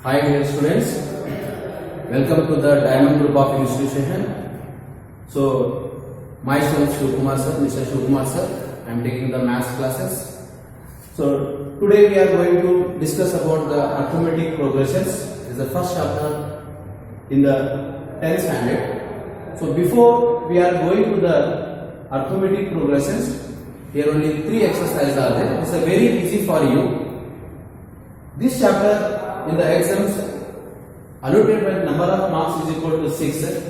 Hi dear students, welcome to the Diamond Group of Institution. So myself Shivkumar sir, Mr. Shivkumar sir, I am taking the maths classes. So today we are going to discuss about the arithmetic progressions. This is the first chapter in the 10th standard. So before we are going to the arithmetic progressions, here only 3 exercises are there. It's very easy for you. This chapter in the exams allotted number of marks is equal to 6.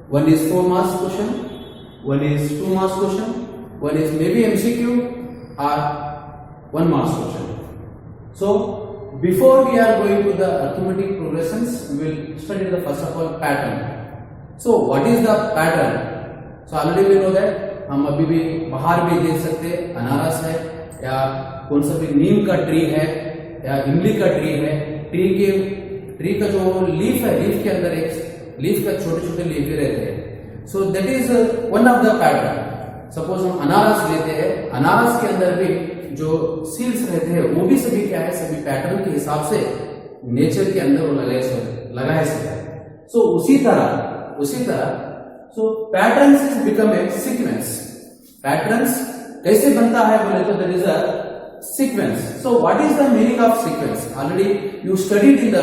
One is 4 marks question, one is 2 marks question, one is maybe MCQ or 1 marks question. So before we are going to the arithmetic progressions, we will study the first of all pattern. So what is the pattern? So already we know that हम अभी भी बाहर भी देख सकते हैं, अनारस है या कौन सा भी नीम का ट्री है या इमली का ट्री है. ट्री का जो लीफ है, लीफ के अंदर एक लीफ का छोटे छोटे लीफ रहते हैं. So that is one of the pattern. Suppose हम अनारस लेते हैं, अनारस के अंदर भी जो सीड्स रहते हैं वो भी सभी क्या है, सभी पैटर्न के हिसाब से नेचर के अंदर वो लगाए सकते हैं. सो उसी तरह so patterns is become a sequence. Patterns कैसे बनता है बोले तो that is a sequence. So what is the meaning of sequence? Already you studied in the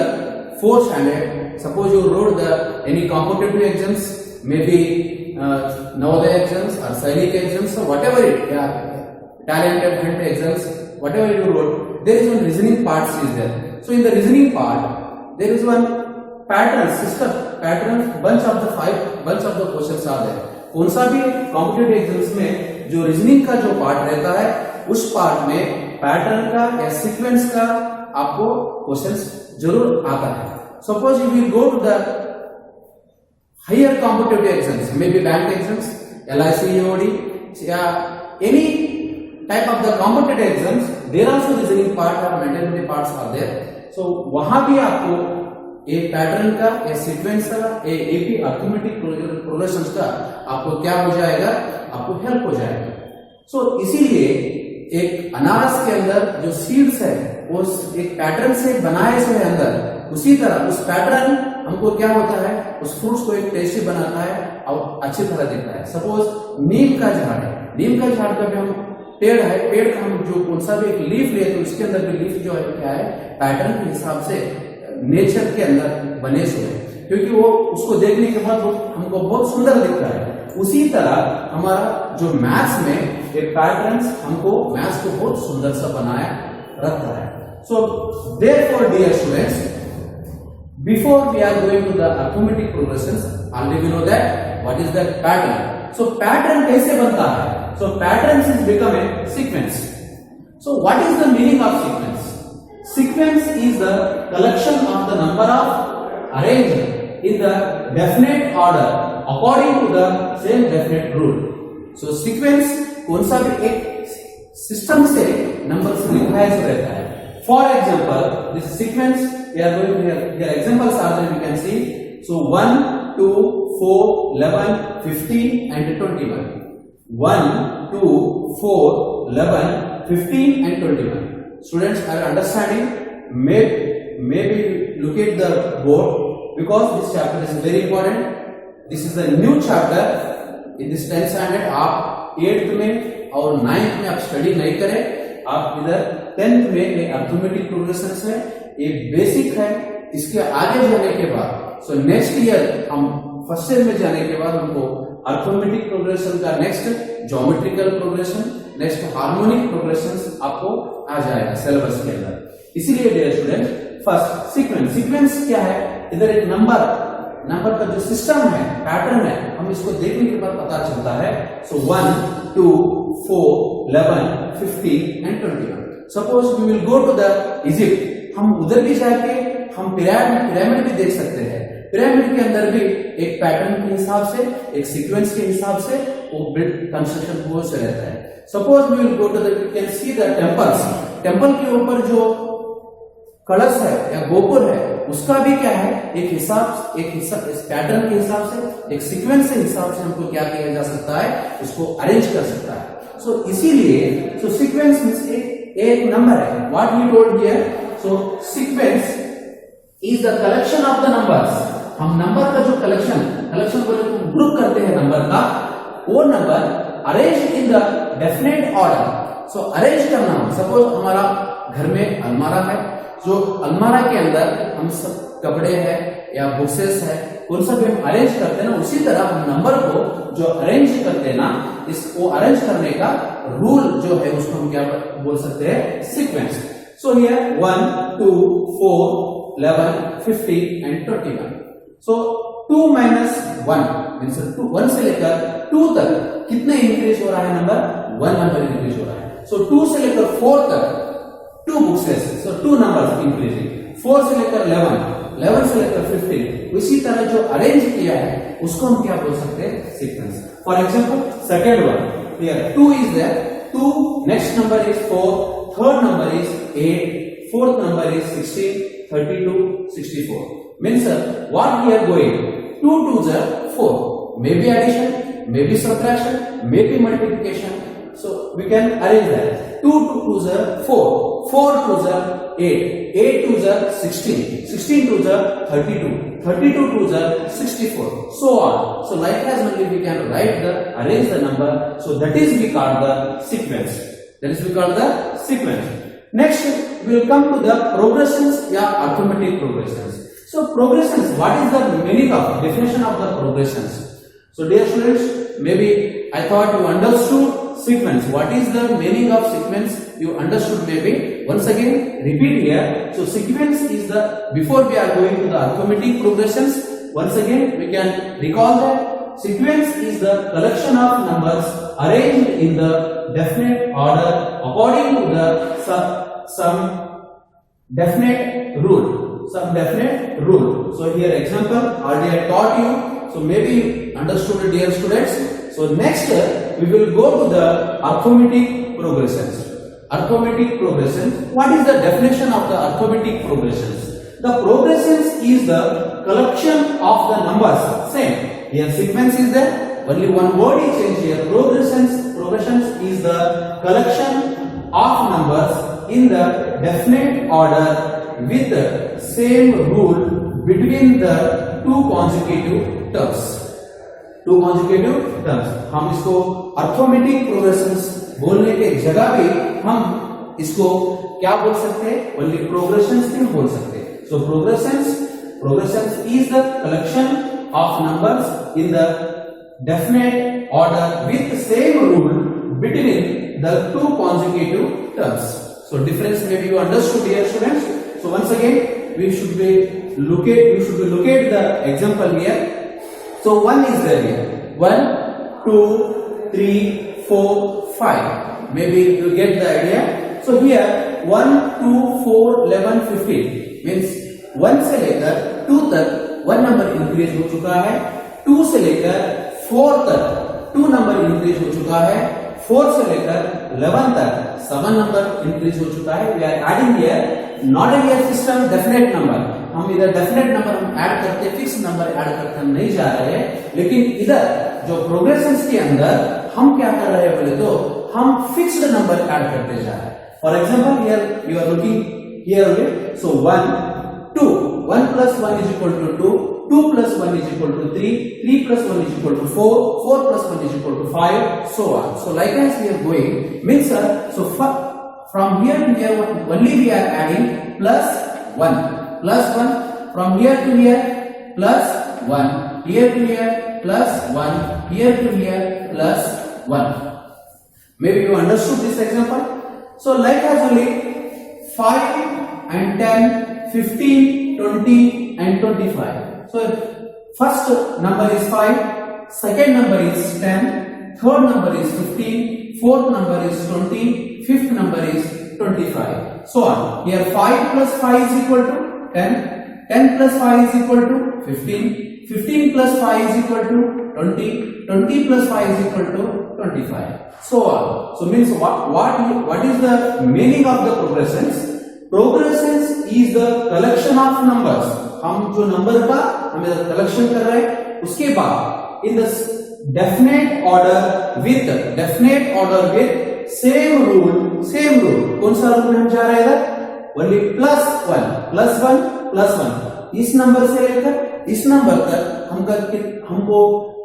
4th standard. Suppose you wrote the any competitive exams, maybe Navodaya exams or Sainik exams, so whatever it, talented hunt exams, whatever you wrote, there is one reasoning part is there. So in the reasoning part, there is one pattern system, bunch of the questions are there. कौन सा भी competitive exams में जो reasoning का जो part रहता है, उस पार्ट में पैटर्न का या सीक्वेंस का आपको क्वेश्चंस जरूर आता है. Suppose you will go to the higher competitive exams, maybe bank exams, LIC EOD या any type of the competitive exams, there also reasoning part और mathematical parts are there. So वहां भी आपको एक pattern का या sequence का AP arithmetic progressions का आपको क्या हो जाएगा, आपको हेल्प हो जाएगा. सो इसीलिए एक अनारस के अंदर जो सीड्स है वो एक पैटर्न से बनाए से है अंदर, उसी तरह उस पैटर्न हमको क्या होता है, उस फ्रूट्स को एक टेस्टी बनाता है और अच्छी तरह दिखता है. सपोज नीम का झाड़ है, नीम का झाड़ का भी हम पेड़ है, पेड़ का हम जो कौन सा भी एक लीफ ले तो उसके अंदर भी लीफ जो है क्या है, पैटर्न के हिसाब से नेचर के अंदर बने से है, क्योंकि वो उसको देखने के बाद हमको बहुत सुंदर दिखता है. उसी तरह हमारा जो मैथ्स में एक पैटर्न्स हमको मैथ्स को बहुत सुंदर सा बनाया रखता है. So therefore dear students, before we are going to the arithmetic progressions, already we know that what is the pattern. So pattern कैसे बनता है? So patterns is become a sequence. So what is the meaning of sequence? Sequence is the collection of the number of arranged in the definite order according to the same definite rule. So sequence कौन सा भी एक system से numbers लिखा रहता है. For example, this sequence we are going to here examples are there, we can see. So 1, 2, 4, 11, 15 and 21. 1, 2, 4, 11, 15 and 21. Students are understanding? Maybe look at the board because this chapter is very important. This is a new chapter in this 10th standard. आप 8th में और 9th में आप study नहीं करें, आप इधर 10th में ये अरिथमेटिक प्रोग्रेशंस है, ये बेसिक है. इसके आगे जाने के बाद सो नेक्स्ट ईयर हम फर्स्ट ईयर में जाने के बाद हमको अरिथमेटिक प्रोग्रेशन का next geometrical progression, next harmonic progressions आपको आ जाएगा सिलेबस के अंदर. इसीलिए डियर स्टूडेंट, फर्स्ट सीक्वेंस क्या है, इधर एक नंबर का जो सिस्टम है, पैटर्न है, हम इसको देखने के बाद पता चलता है. So 1, 2, 4, 11, 15 and 21. Suppose we will go to the Egypt, हम उधर भी जाके हम पिरामिड भी देख सकते हैं. पिरामिड के अंदर भी एक पैटर्न के हिसाब से, एक सीक्वेंस के हिसाब से वो बिल्ड कंस्ट्रक्शन हो से रहता है. Suppose we will go to the, you can see the temples. Temple के ऊपर जो कलश है या गोपुर है, उसका भी क्या है, एक हिसाब इस पैटर्न के हिसाब से, एक सीक्वेंस के हिसाब से हमको क्या किया जा सकता है, उसको अरेंज कर सकता है. सो इसीलिए सीक्वेंस मींस एक नंबर है. What we told here, so sequence is the collection of the numbers. हम नंबर का जो कलेक्शन बोले तो ग्रुप करते हैं नंबर का, वो number arrange in the definite order. So arrange करना, सपोज हमारा घर में अलमारा है, जो अलमारा के अंदर हम सब कपड़े हैं या बुक्सेस है, उन सब हम अरेंज करते हैं ना, उसी तरह हम नंबर को जो अरेंज करते हैं ना, इसको अरेंज करने का रूल जो है उसको हम क्या बोल सकते हैं, sequence. So here 1 2 4 11 50 and 21. So 2 minus 1 means 1 से लेकर 2 तक कितने इंक्रीज हो रहा है नंबर, 1 नंबर इंक्रीज हो रहा है. सो 2 से लेकर 4 तक 2 बुक्सेस, सो 2 नंबर्स इंक्रीजिंग. 4 से लेकर 11 से लेकर 15. इसी तरह जो अरेंज किया है उसको हम क्या बोल सकते हैं, sequence. For example second one, here 2 is there, 2 next number is 4, third number is 8, fourth number is 16, 32, 64. Means what we are going, 2 2s are 4, maybe addition, maybe subtraction, maybe multiplication. So we can arrange that. 2 2s are 4, 4 2s are 8, 8 2s are 16, 16 2s are 32, 32 2s are 64, so on. So like as only we can arrange the number. So that is we call the sequence. Next we will come to the progressions या arithmetic progressions. So progressions, what is the meaning of definition of the progressions? So dear students, maybe I thought you understood sequence. What is the meaning of sequence? You understood maybe. Once again repeat here. So sequence is the, before we are going to the arithmetic progressions, once again we can recall that sequence is the collection of numbers arranged in the definite order according to the some definite rule. So here example already I taught you. So maybe you understood it, dear students. So next we will go to the arithmetic progressions. What is the definition of the arithmetic progressions? The progressions is the collection of the numbers. Same. Here sequence is there. Only one word is changed here. Progressions is the collection of numbers in the definite order with the same rule between the two consecutive terms. हम इसको arithmetic progressions बोलने के जगह भी हम इसको क्या बोल सकते हैं, ओनली प्रोग्रेशंस भी बोल सकते हैं. So progressions is the collection of numbers in the definite order with same rule between the two consecutive terms. So difference maybe you understood, dear students. So once again we should locate the example here. So 1 is there here. 1 2 3 4 5. Maybe you get the idea. So here 1 2 4 11 15 means 1 से लेकर 2 तक 1 number increase हो चुका है. 2 से लेकर 4 तक 2 number increase हो चुका है. 4 से लेकर 11 तक 7 नंबर इंक्रीज हो चुका है. We are adding here not a linear system, definite number. हम इधर डेफिनेट नंबर हम ऐड करते, फिक्स नंबर ऐड करते हम नहीं जा रहे हैं. लेकिन इधर जो प्रोग्रेशंस के अंदर हम क्या कर रहे हैं बोले तो हम फिक्स्ड नंबर ऐड करते जा रहे हैं. For example here you are looking here only. So 1 2 1 plus 1 is equal to 2, 2 plus 1 is equal to 3, 3 plus 1 is equal to 4, 4 plus 1 is equal to 5, so on. So like as we are going means so from here to here only we are adding plus 1 from here to here plus 1, here to here plus 1, here to here plus 1. Maybe you understood this example. So like as only 5 and 10 15 20 and 25. So first number is 5, second number is 10, third number is 15, fourth number is 20, fifth number is 25, so on. Here 5 plus 5 is equal to 10, 10 plus 5 is equal to 15, 15 plus 5 is equal to 20, 20 plus 5 is equal to 25, so on. So means what is the meaning of the progressions? Progressions is the collection of numbers. हम जो number का हम इधर collection कर रहे हैं उसके बाद इन the definite order with same rule. कौन सा रूल हम जा रहे हैं इधर? ओनली प्लस वन इस नंबर से लेकर इस नंबर तक हमको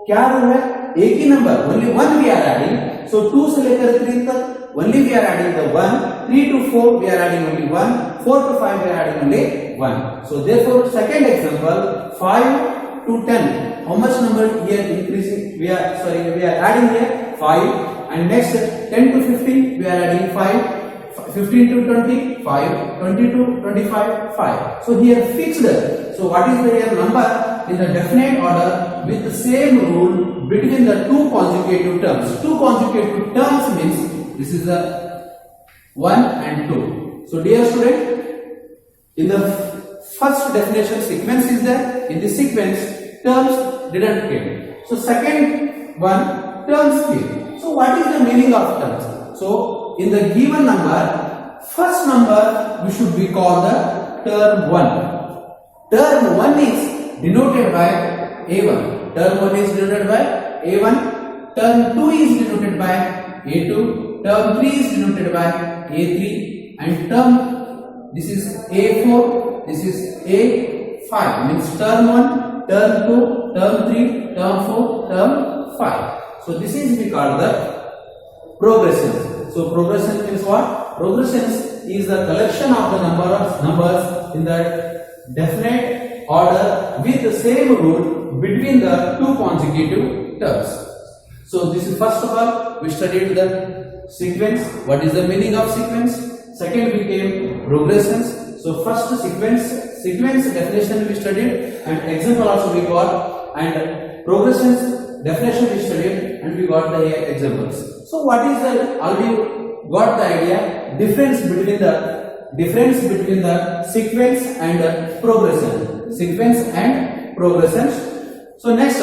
क्या रूल है, एक ही number only one we are adding. So 2 से लेकर 3 तक only we are adding the 1, 3 to 4 we are adding only 1, 4 to 5 we are adding only 1. So therefore second example, 5 to 10, how much number here increasing, we are adding here 5, and next 10 to 15 we are adding 5, 15 to 20 5, 20 to 25 5. So here fixed. So what is the here number in the definite order with the same rule between the two consecutive terms. Two consecutive terms means this is the 1 and 2. So dear student, in the first definition sequence is there, in the sequence terms didn't came. So second one terms came. So what is the meaning of terms? So in the given number, first number we should be called the term 1. Term 1 is denoted by A1. Term 1 is denoted by A1. Term 2 is denoted by A2. Term 3 is denoted by A3. And term, this is A4, this is A5. Means term 1, term 2, term 3, term 4, term 5. So this is we call the progressions. So progression means what? Progressions is the collection of the numbers in the definite order with the same rule between the two consecutive terms. So this is first of all we studied the sequence. What is the meaning of sequence? Second we came progressions. So first sequence definition we studied, and example also we got, and progressions definition we studied, and we got the examples. So what is the, already got the idea, difference between the sequence and progression. Sequence and progressions. So next,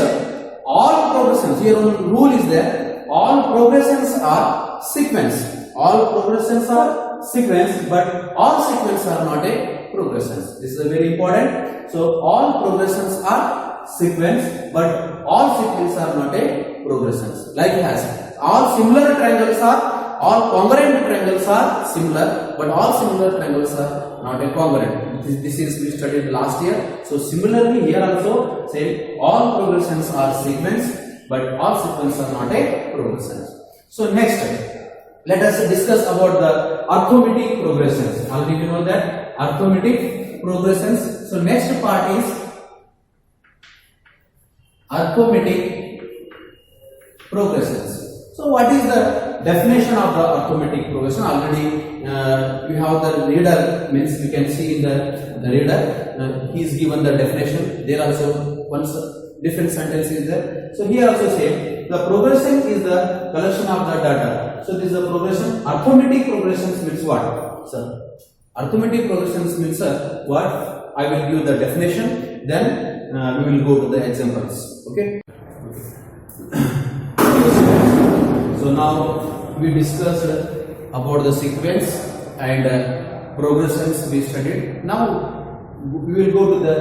all progressions, here one rule is there, all progressions are sequence. All progressions are sequence, but all sequence are not a progressions. This is a very important. So all progressions are sequence, but all sequence are not a progressions. Like as all similar triangles are, all congruent triangles are similar, but all similar triangles are not a congruent. This is we studied last year. So similarly here also say all progressions are sequence, but all sequence are not a progressions. So next, let us discuss about the arithmetic progressions. Already you know that arithmetic progressions. So next part is arithmetic progressions. So what is the definition of the arithmetic progression? Already we have the reader, means we can see in the reader, he is given the definition. There also one different sentence is there. So here also say the progression is the collection of the data. So this is the progression. Arithmetic progressions means what, sir? Arithmetic progressions means what? I will give the definition, then we will go to the examples. Okay. So now we discussed about the sequence and progressions we studied. Now we will go to the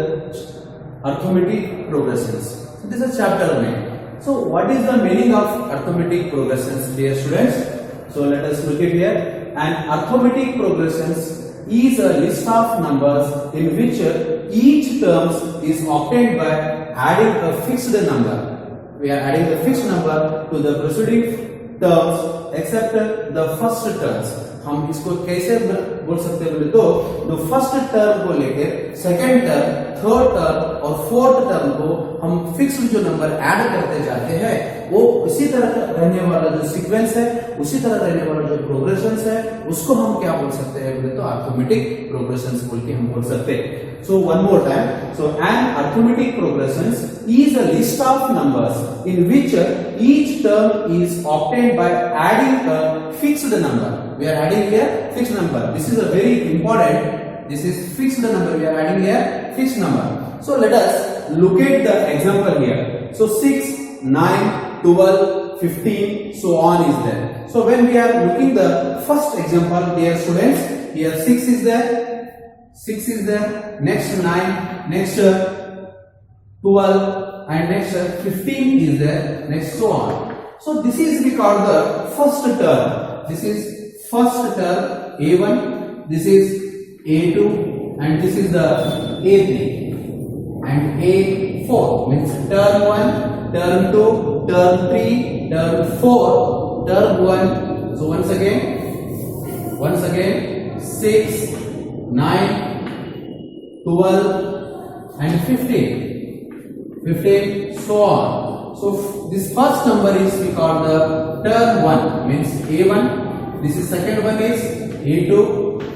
arithmetic progressions. So this is chapter 9. So what is the meaning of arithmetic progressions, dear students? So let us look at here. An arithmetic progressions is a list of numbers in which each term is obtained by adding a fixed number. We are adding the fixed number to the preceding terms except the first terms. हम इसको कैसे बोल सकते हैं बोले तो जो first term को लेकर सेकंड टर्म, थर्ड टर्म और फोर्थ टर्म को हम फिक्स्ड जो नंबर ऐड करते जाते हैं, वो इसी तरह रहने वाला जो सीक्वेंस है, उसी तरह रहने वाला जो प्रोग्रेशंस है, उसको हम क्या बोल सकते हैं बोले तो अरिथमेटिक प्रोग्रेशंस बोल के हम बोल सकते हैं. So one more time. So an arithmetic progressions is a list of numbers in which each term is obtained by adding a fixed number. We are adding here fixed number. This is a very important. This is fixed number. We are adding here fixed number. So let us look at the example here. So 6, 9, 12, 15, so on is there. So when we are looking the first example, dear students, here 6 is there. 6 is there, next 9, next 12, and next 15 is there, next so on. So this is we call the first term. This is first term A1, this is A2, and this is the A3. and A4 means term 1, term 2, term 3, term 4, term 1. So once again 6, 9, 12 and 15, so on. So this first number is we call the term 1 means A1. This is second one is A2,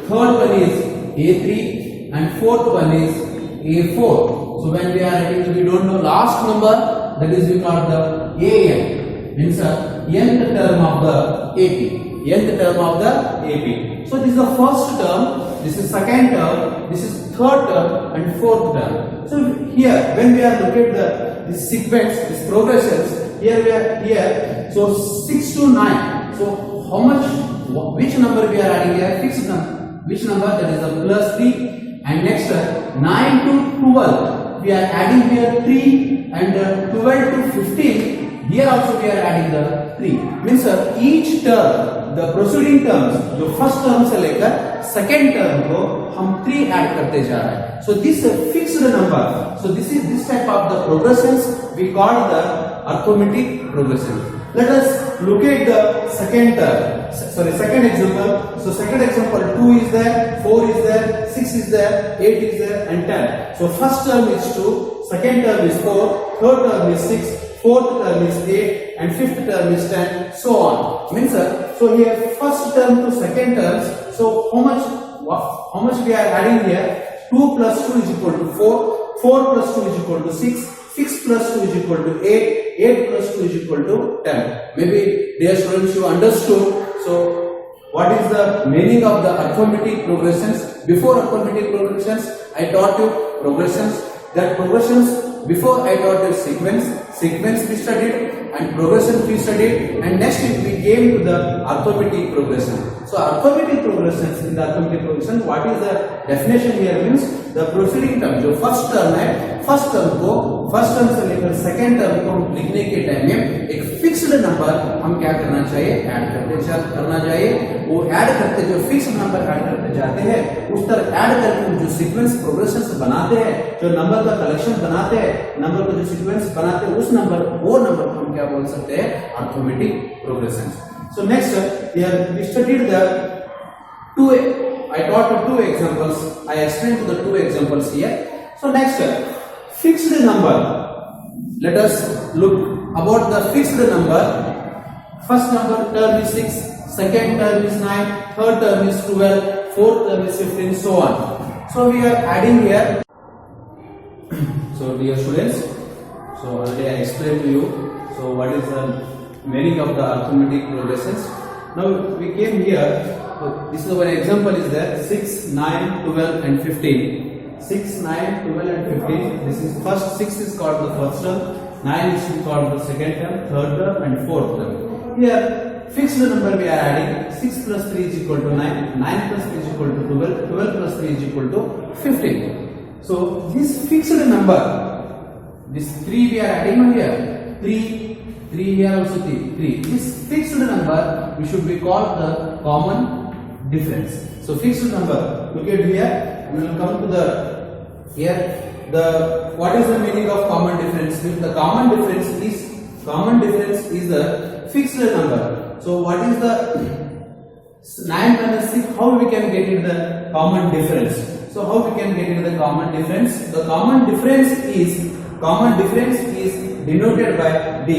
third one is A3 and fourth one is A4. So when we are writing, we don't know last number, that is we call the AN means nth term of the AP. Nth term of the AP. So this is the first term, this is second term, this is third term and fourth term. So here when we are looking at this sequence, this progressions, here we are here. So 6 to 9. So how much, which number we are adding here? Fixed number. Which number? That is the plus 3. And next 9 to 12. We are adding here 3 and 12 to 15. Here also we are adding the 3. Means each term, the proceeding terms, जो first term से लेकर second term को हम 3 add करते जा रहे हैं. So this fixed number. So this type of the progressions we call the arithmetic progression. Let us look at the second example. So second example, 2 is there, 4 is there, 6 is there, 8 is there and 10. So first term is 2, second term is 4, third term is 6, fourth term is 8 and fifth term is 10, so on. Means so here first term to second terms, so how much we are adding here? 2 plus 2 is equal to 4, 4 plus 2 is equal to 6, 6 plus 2 is equal to 8, 8 plus 2 is equal to 10. Maybe dear students you understood. So what is the meaning of the arithmetic progressions? Before arithmetic progressions I taught you progressions. That progressions, before I taught you sequence we studied and progression we studied, and next we came to the arithmetic progression. So arithmetic progressions, in the arithmetic progression, what is the definition here means the proceeding term, जो first term है, first term से लेकर second term को लिखने के time में एक fixed number हम क्या करना चाहिए, ऐड करना चाहिए. वो ऐड करते जो फिक्स्ड नंबर ऐड करते जाते हैं, उस तरह ऐड करके हम जो सीक्वेंस प्रोग्रेशंस बनाते हैं, जो नंबर का कलेक्शन बनाते हैं, नंबर का जो सीक्वेंस बनाते हैं, उस नंबर वो नंबर को हम क्या बोल सकते हैं, arithmetic progressions. So next here we studied the I taught you 2 examples. I explained the 2 examples here. So next fixed number. Let us look about the fixed number. First number term is 6, second term is 9, third term is 12, fourth term is 15, so on. So we are adding here. So dear students, so already I explained to you. So what is the meaning of the arithmetic progressions? Now we came here. So this is one example is there, 6, 9, 12 and 15. 6, 9, 12 and 15. This is first 6 is called the first term, 9 is called the second term, third term and fourth term. Here fixed number we are adding. 6 plus 3 is equal to 9, 9 plus 3 is equal to 12, 12 plus 3 is equal to 15. So this fixed number, this 3 we are adding here, 3 here also 3. This fixed number we should be called the common difference. So fixed number, look at here, we will come to the here. The what is the meaning of common difference? The common difference is the fixed number. So what is the 9 minus 6? How we can get it the common difference? So how we can get it the common difference? The common difference is denoted by D.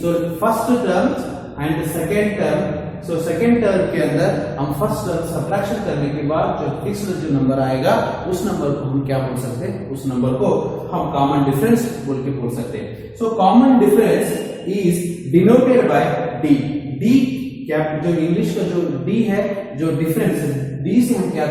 So first term and the second term. So second term के अंदर हम first term subtraction करने के बाद जो fixed जो number आएगा, उस नंबर को हम क्या बोल सकते हैं, उस नंबर को हम कॉमन डिफरेंस बोल के बोल सकते हैं. So common difference is denoted by D. D क्या, जो इंग्लिश का जो डी है, जो डिफरेंस है, डी से हम क्या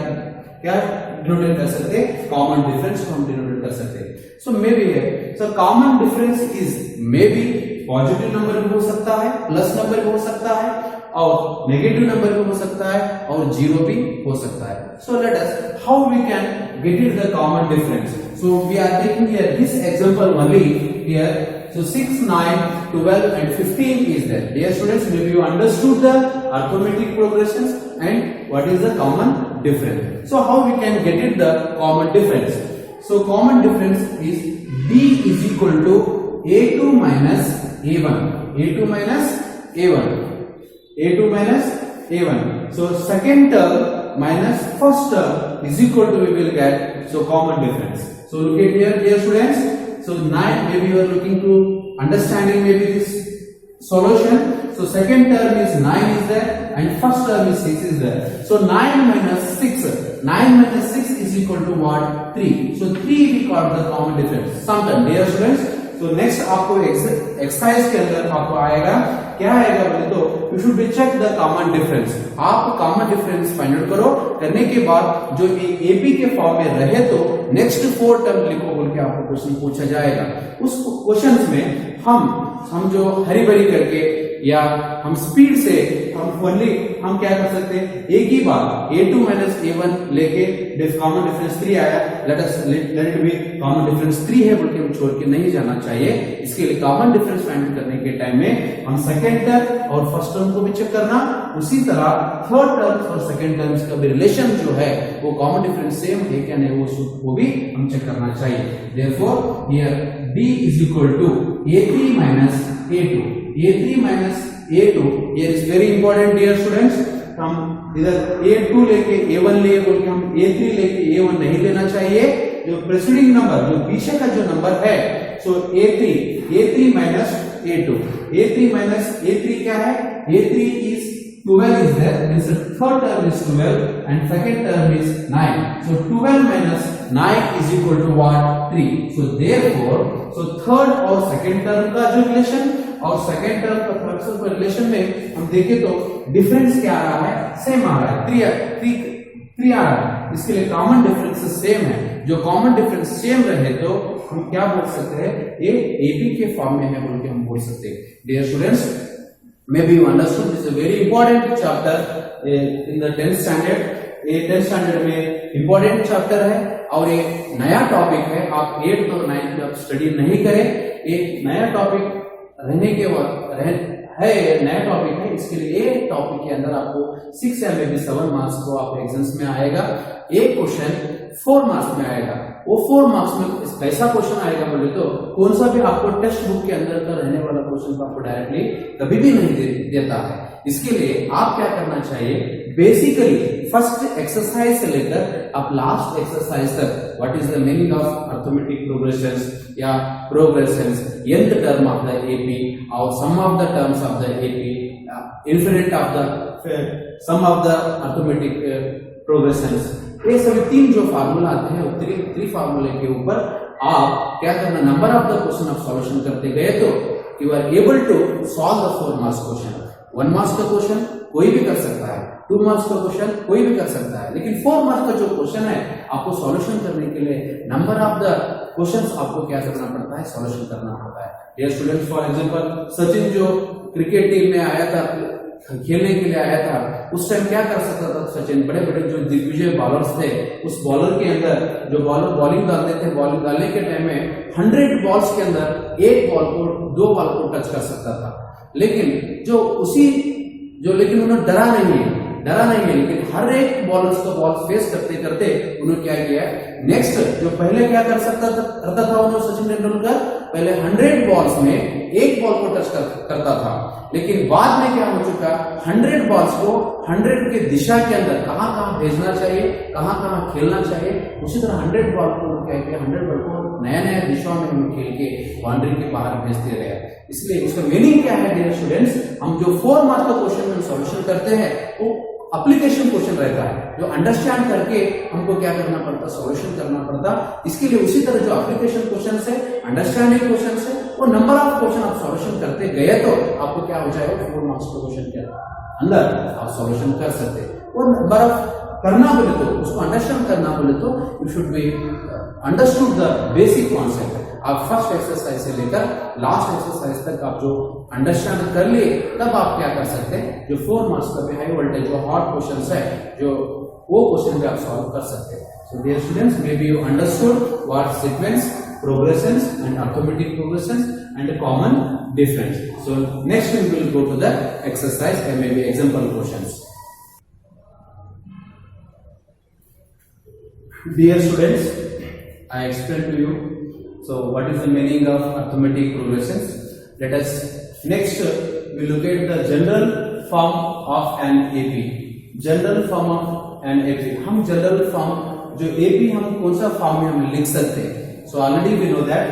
डिनोटेट कर सकते हैं, कॉमन डिफरेंस को हम डिनोटेट कर सकते हैं. सो मे बी है, so common difference is may be positive number भी हो सकता है, प्लस नंबर भी हो सकता है, और नेगेटिव नंबर भी हो सकता है, और जीरो भी हो सकता है. So let us how we can get it the common difference. So we are taking here this example only here. So 6, 9, 12 and 15 is there. Dear students, maybe you understood the arithmetic progressions and what is the common difference. So how we can get it the common difference? So common difference is D is equal to A2 minus A1. A2 minus A1. A2 minus A1. So second term minus first term is equal to, we will get, so common difference. So look at here, dear students. So 9, maybe you are looking to understanding maybe this solution. So second term is 9 is there and first term is 6 is there. So 9 minus 6. 9 minus 6 is equal to what? 3. So 3 we got the common difference. Sometime, dear students. So next आपको exercise के अंदर आपको आएगा क्या आएगा बोले तो you should be check the common difference. आप कॉमन डिफरेंस फाइंड आउट करो. करने के बाद जो एपी के फॉर्म में रहे तो नेक्स्ट 4 टर्म लिखो बोल के आपको क्वेश्चन पूछा जाएगा. उस क्वेश्चंस में हम जो हरी भरी करके या हम स्पीड से हम क्या कर सकते हैं, एक ही बार A2 माइनस A1 लेके कॉमन डिफरेंस 3 आया, let it be common difference 3 है बोल के हम छोड़ के नहीं जाना चाहिए. इसके लिए कॉमन डिफरेंस फाइंड करने के टाइम में हम सेकंड टर्म और फर्स्ट टर्म को भी चेक करना, उसी तरह थर्ड टर्म और सेकंड टर्म्स का भी रिलेशन जो है वो कॉमन डिफरेंस सेम है क्या नहीं वो भी हम चेक करना चाहिए. Therefore here D is equal to A3 minus A2. A3 minus A2 here is very important dear students. हम इधर A2 लेके A1 लिए बोल के हम A3 लेके A1 नहीं लेना चाहिए. जो प्रेसिडिंग नंबर जो पीछे का जो नंबर है सो A3 minus A2. A3 minus A3 क्या है? A3 is 12 is there, means the third term is 12 and second term is 9. So 12 minus 9 is equal to what? 3. So therefore, so third और second term का जो relation और second term का third term का relation में हम देखें तो डिफरेंस क्या आ रहा है? सेम आ रहा है. 3 आ रहा है. इसके लिए कॉमन डिफरेंस सेम है. जो कॉमन डिफरेंस सेम रहे तो हम क्या बोल सकते हैं, ये एबी के फॉर्म में है बोल के हम बोल सकते हैं. Dear students, maybe you understood this is a very important chapter in the 10th standard. ये 10th standard में important chapter है और ये नया टॉपिक है. आप 8th और 9th में आप स्टडी नहीं करें. एक नया टॉपिक रहने के बाद है नया टॉपिक है. इसके लिए एक टॉपिक के अंदर आपको 6 या मे बी 7 मार्क्स को आप एग्जाम्स में आएगा. एक क्वेश्चन 4 मार्क्स में आएगा. वो 4 मार्क्स में कैसा क्वेश्चन आएगा बोले तो कौन सा भी आपको टेक्स्ट बुक के अंदर का रहने वाला क्वेश्चन आपको डायरेक्टली कभी भी नहीं देता है. इसके लिए आप क्या करना चाहिए, बेसिकली फर्स्ट एक्सरसाइज से लेकर आप लास्ट एक्सरसाइज तक what is the meaning of arithmetic progressions या progressions, nth term of the A P और sum of the terms of the A P, infinite of the sum of the arithmetic progressions, ये सभी 3 जो formula आते हैं वो 3 फार्मूले के ऊपर आप क्या करना, नंबर ऑफ द क्वेश्चन आप सॉल्यूशन करते गए तो you are able to solve the 4 marks question. 1 marks का क्वेश्चन कोई भी कर सकता है, 2 मार्क्स का क्वेश्चन कोई भी कर सकता है, लेकिन 4 मार्क्स का जो क्वेश्चन है आपको सॉल्यूशन करने के लिए नंबर ऑफ द क्वेश्चंस आपको क्या करना पड़ता है, सॉल्यूशन करना पड़ता है. Dear students, for example Sachin जो क्रिकेट टीम में आया था, खेलने के लिए आया था, उस टाइम क्या कर सकता था सचिन, बड़े बड़े जो दिग्विजय बॉलर्स थे उस बॉलर के अंदर जो बॉलर बॉलिंग डालते थे, बॉलिंग डालने के टाइम में 100 बॉल्स के अंदर एक बॉल को 2 बॉल को टच कर सकता था. लेकिन उन्होंने डरा नहीं है, लेकिन हर एक बॉलर्स को बॉल फेस करते करते उन्होंने क्या किया, नेक्स्ट जो पहले क्या करता था उन्होंने सचिन तेंदुलकर पहले 100 बॉल्स में एक बॉल को टच करता था, लेकिन बाद में क्या हो चुका, 100 बॉल्स को 100 के दिशा के अंदर कहां भेजना चाहिए, कहां खेलना चाहिए, उसी तरह 100 बॉल को क्या किया, 100 बॉल को नया दिशा में हम खेल के बाउंड्री के बाहर भेजते रहे. इसलिए इसका मीनिंग क्या है डियर स्टूडेंट्स, हम जो 4 मार्क्स का क्वेश्चन में सॉल्यूशन करते हैं वो एप्लीकेशन क्वेश्चन रहता है, जो अंडरस्टैंड करके हमको क्या करना पड़ता, सॉल्यूशन करना पड़ता. इसके लिए उसी तरह जो एप्लीकेशन क्वेश्चन है, अंडरस्टैंडिंग क्वेश्चन है, वो नंबर ऑफ क्वेश्चन आप सॉल्यूशन करते गए तो आपको क्या हो जाएगा, 4 मार्क्स का क्वेश्चन के अंदर आप सॉल्यूशन कर सकते. और नंबर ऑफ करना बोले तो उसको अंडरस्टैंड करना बोले तो you should be understood the basic concept. आप फर्स्ट एक्सरसाइज से लेकर लास्ट एक्सरसाइज तक आप जो अंडरस्टैंड कर लिए तब आप क्या कर सकते हैं, जो 4 मार्क्स का हाई वोल्टेज जो हार्ड क्वेश्चंस है जो वो क्वेश्चन भी आप सॉल्व कर सकते हैं. So dear students, may be you understood what sequence, progressions and arithmetic progressions and common difference. So next we will go to the exercise and maybe example questions. Dear students, I explained to you So what is the meaning of arithmetic progressions? Let us next we look at the general form of an AP. General form of an AP. हम general form जो AP हम कौन सा form में हम लिख सकते हैं? So already we know that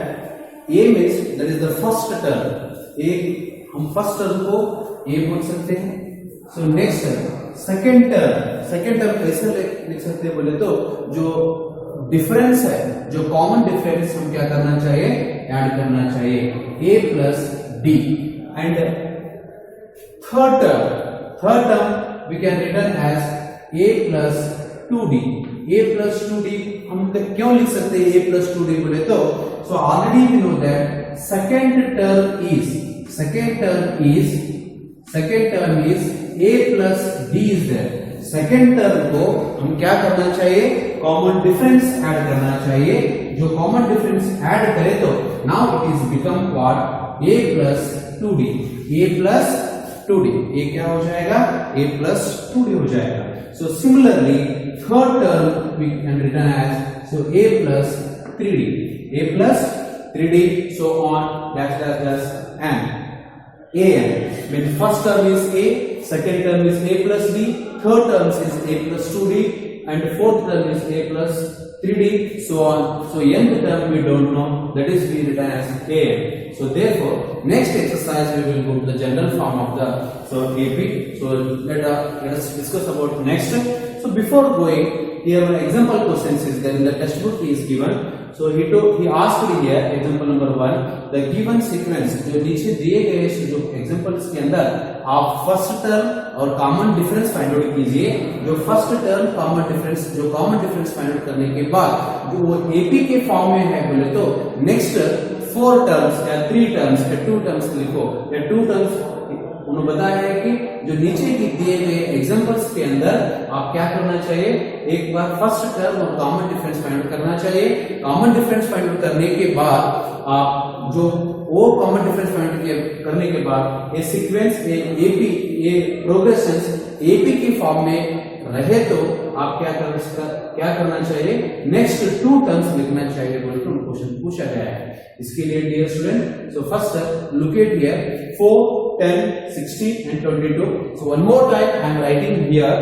A means that is the first term. A हम first term को A बोल सकते हैं. So next second term कैसे लिख सकते हैं बोले तो जो डिफरेंस है, जो कॉमन डिफरेंस हम क्या करना चाहिए, ऐड करना चाहिए, a plus d. And third term we can return as a plus 2d. a plus 2d हम क्यों लिख सकते हैं a प्लस 2d बोले तो, so already we know that second term is a plus d is there. Second term को हम क्या करना चाहिए, कॉमन डिफरेंस ऐड करना चाहिए. जो कॉमन डिफरेंस ऐड करे तो now it is become what, a plus 2d. a plus 2d ये क्या हो जाएगा, a प्लस 2d हो जाएगा. So similarly third term we can return as so a plus 3d. a plus 3d so on dash and an. When first term is a, second term is a plus d, third term is a plus 2d, and fourth term is a plus 3d, so on. So nth term we don't know, that is we written as a. So therefore next exercise we will go to the general form of the AP. So let us discuss about next. So before going, here one example questions is there in the textbook is given. So he asked here example number 1, the given sequence. जो नीचे दिए गए जो examples के अंदर आप first term और common difference find out कीजिए. जो first term common difference find out करने के बाद जो वो एपी के फॉर्म में है बोले तो नेक्स्ट 4 टर्म्स या 3 टर्म्स या 2 टर्म्स लिखो. या 2 टर्म्स उन्होंने बताया है कि जो नीचे दिए गए एग्जांपल्स के अंदर आप क्या करना चाहिए, एक बार फर्स्ट टर्म और कॉमन डिफरेंस फाइंड आउट करना चाहिए. कॉमन डिफरेंस फाइंड आउट करने के बाद आप जो वो कॉमन डिफरेंस फाइंड आउट करने के बाद ये सीक्वेंस एपी ये प्रोग्रेशंस एपी की फॉर्म में रहे तो आप क्या करना चाहिए, नेक्स्ट 2 टर्म्स लिखना चाहिए बोल के क्वेश्चन पूछा गया है. इसके लिए dear student, so first look at here 4, 10, 16 and 22. So one more time I am writing here.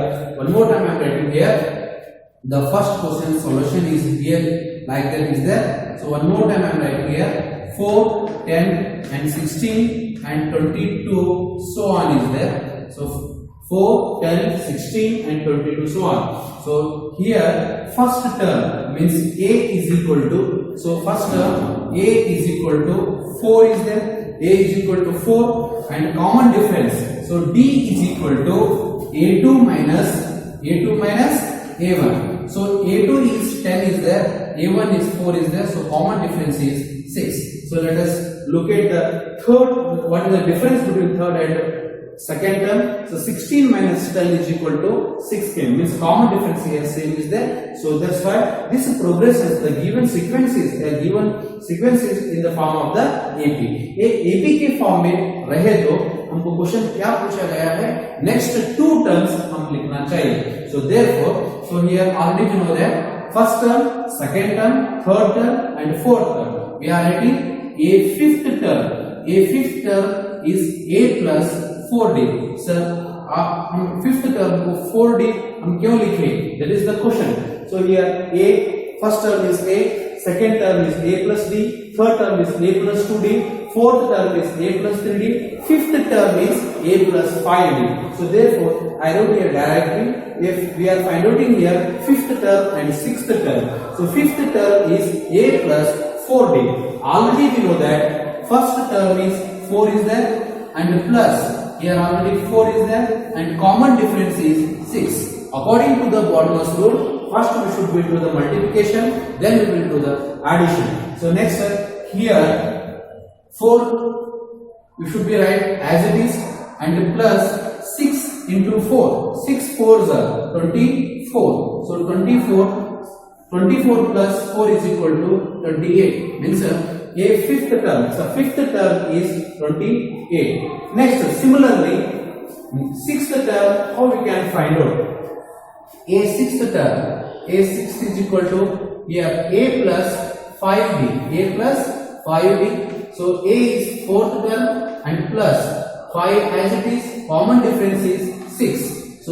The first question solution is here like that is there. So one more time I am writing here 4, 10 and 16 and 22 so on is there. So 4, 10, 16 and 22 so on. So here first term means a is equal to, so first term a is equal to 4 is there. A is equal to 4 and common difference. So D is equal to A2 minus A1. So A2 is 10 is there, A1 is 4 is there. So common difference is 6. So let us look at the third. What is the difference between third and second term? So 16 minus 10 is equal to 16. Means common difference here same is there. So that's why this progresses the given sequences in the form of the AP. ये AP के form में रहे तो हमको question क्या पूछा गया है, नेक्स्ट 2 टर्म्स हम लिखना चाहिए. So therefore, so here already you know that first term, second term, third term and fourth term. We are writing a fifth term. A fifth term is a plus 4d. Sir, हम fifth term को 4d हम क्यों लिखे, that is the question. So here a first term is a, second term is a plus d, third term is a plus 2d, fourth term is a plus 3d, fifth term is a plus 5d. So therefore I wrote here directly, if we are finding here fifth term and sixth term. So fifth term is a plus 4d. Already we know that first term is 4 is there and plus here already 4 is there and common difference is 6. According to the Bodmer's rule, first we should go into the multiplication, then we will do the addition. So next here 4 we should be write as it is and plus 6 into 4. 6 4s are 24. So 24 plus 4 is equal to 28. Means a fifth term. So fifth term is 28. Next, similarly, sixth term, how we can find out? A sixth term, a sixth is equal to here a plus 5d, a plus 5d. So a is fourth term and plus 5 as it is, common difference is 6. So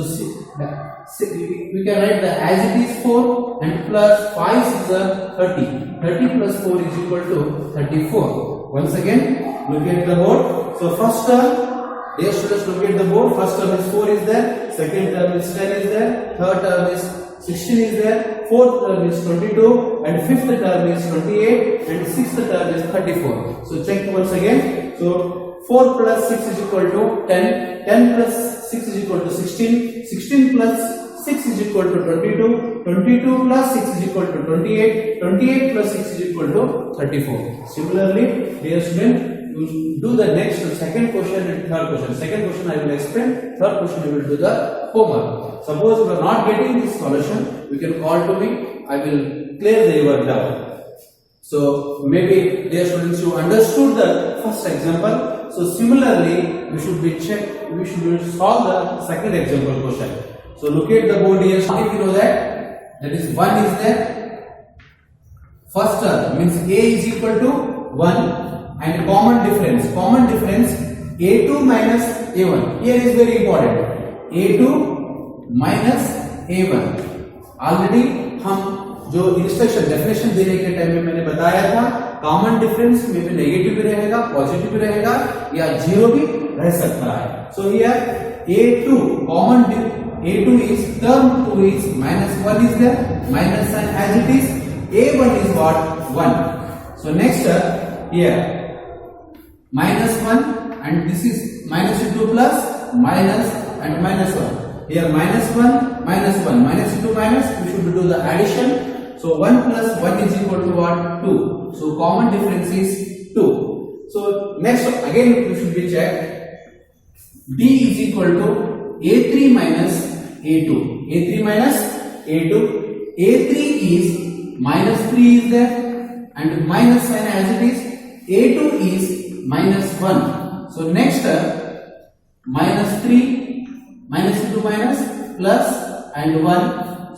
we can write the as it is 4 and plus 5 is 30. 30 plus 4 is equal to 34. Once again, look at the board. So first term, dear students, look at the board. First term is 4 is there, second term is 10 is there, third term is 16 is there, fourth term is 22, and fifth term is 28, and sixth term is 34. So check once again. So 4 plus 6 is equal to 10, 10 plus 6 is equal to 16, 16 plus 6 is equal to 22, 22 plus 6 is equal to 28, 28 plus 6 is equal to 34. Similarly, dear student, you do the next second question and third question. Second question I will explain, third question you will do the homework. Suppose you are not getting this solution, you can call to me, I will clear your doubt. So maybe dear students, you understood the first example. So similarly, we should solve the second example question. So look at the board here. If you know that is 1 is there. First term means a is equal to 1 and common difference a2 minus a1. Here is very important, a2 minus a1. Already हम जो instruction definition देने के time में मैंने बताया था, common difference में भी नेगेटिव भी रहेगा, पॉजिटिव भी रहेगा या जीरो भी रह सकता है. So here a2 common a2 is term 2 is -1 is there, minus sign as it is, a1 is what? 1. So next here -1 and this is minus into plus minus and -1. Here -1 -1 minus into minus, we should do the addition. So 1 plus 1 is equal to what? 2. So common difference is 2. So next again we should be checked. D is equal to a3 minus a2. a3 minus a2. a3 is -3 is there and minus sign as it is. a2 is -1. So next -3 minus into minus plus and 1.